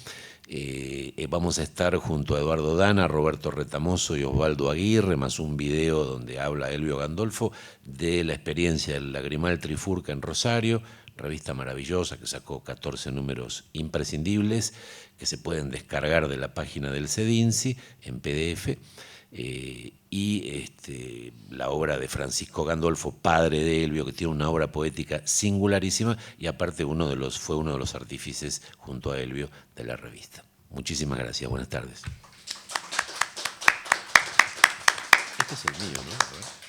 Vamos a estar junto a Eduardo Dana, Roberto Retamoso y Osvaldo Aguirre, más un video donde habla Elvio Gandolfo de la experiencia del Lagrimal Trifurca en Rosario, revista maravillosa que sacó 14 números imprescindibles que se pueden descargar de la página del CEDINSI en PDF, y la obra de Francisco Gandolfo, padre de Elvio, que tiene una obra poética singularísima y aparte fue uno de los artífices junto a Elvio de la revista. Muchísimas gracias, buenas tardes. Este es el mío, ¿no?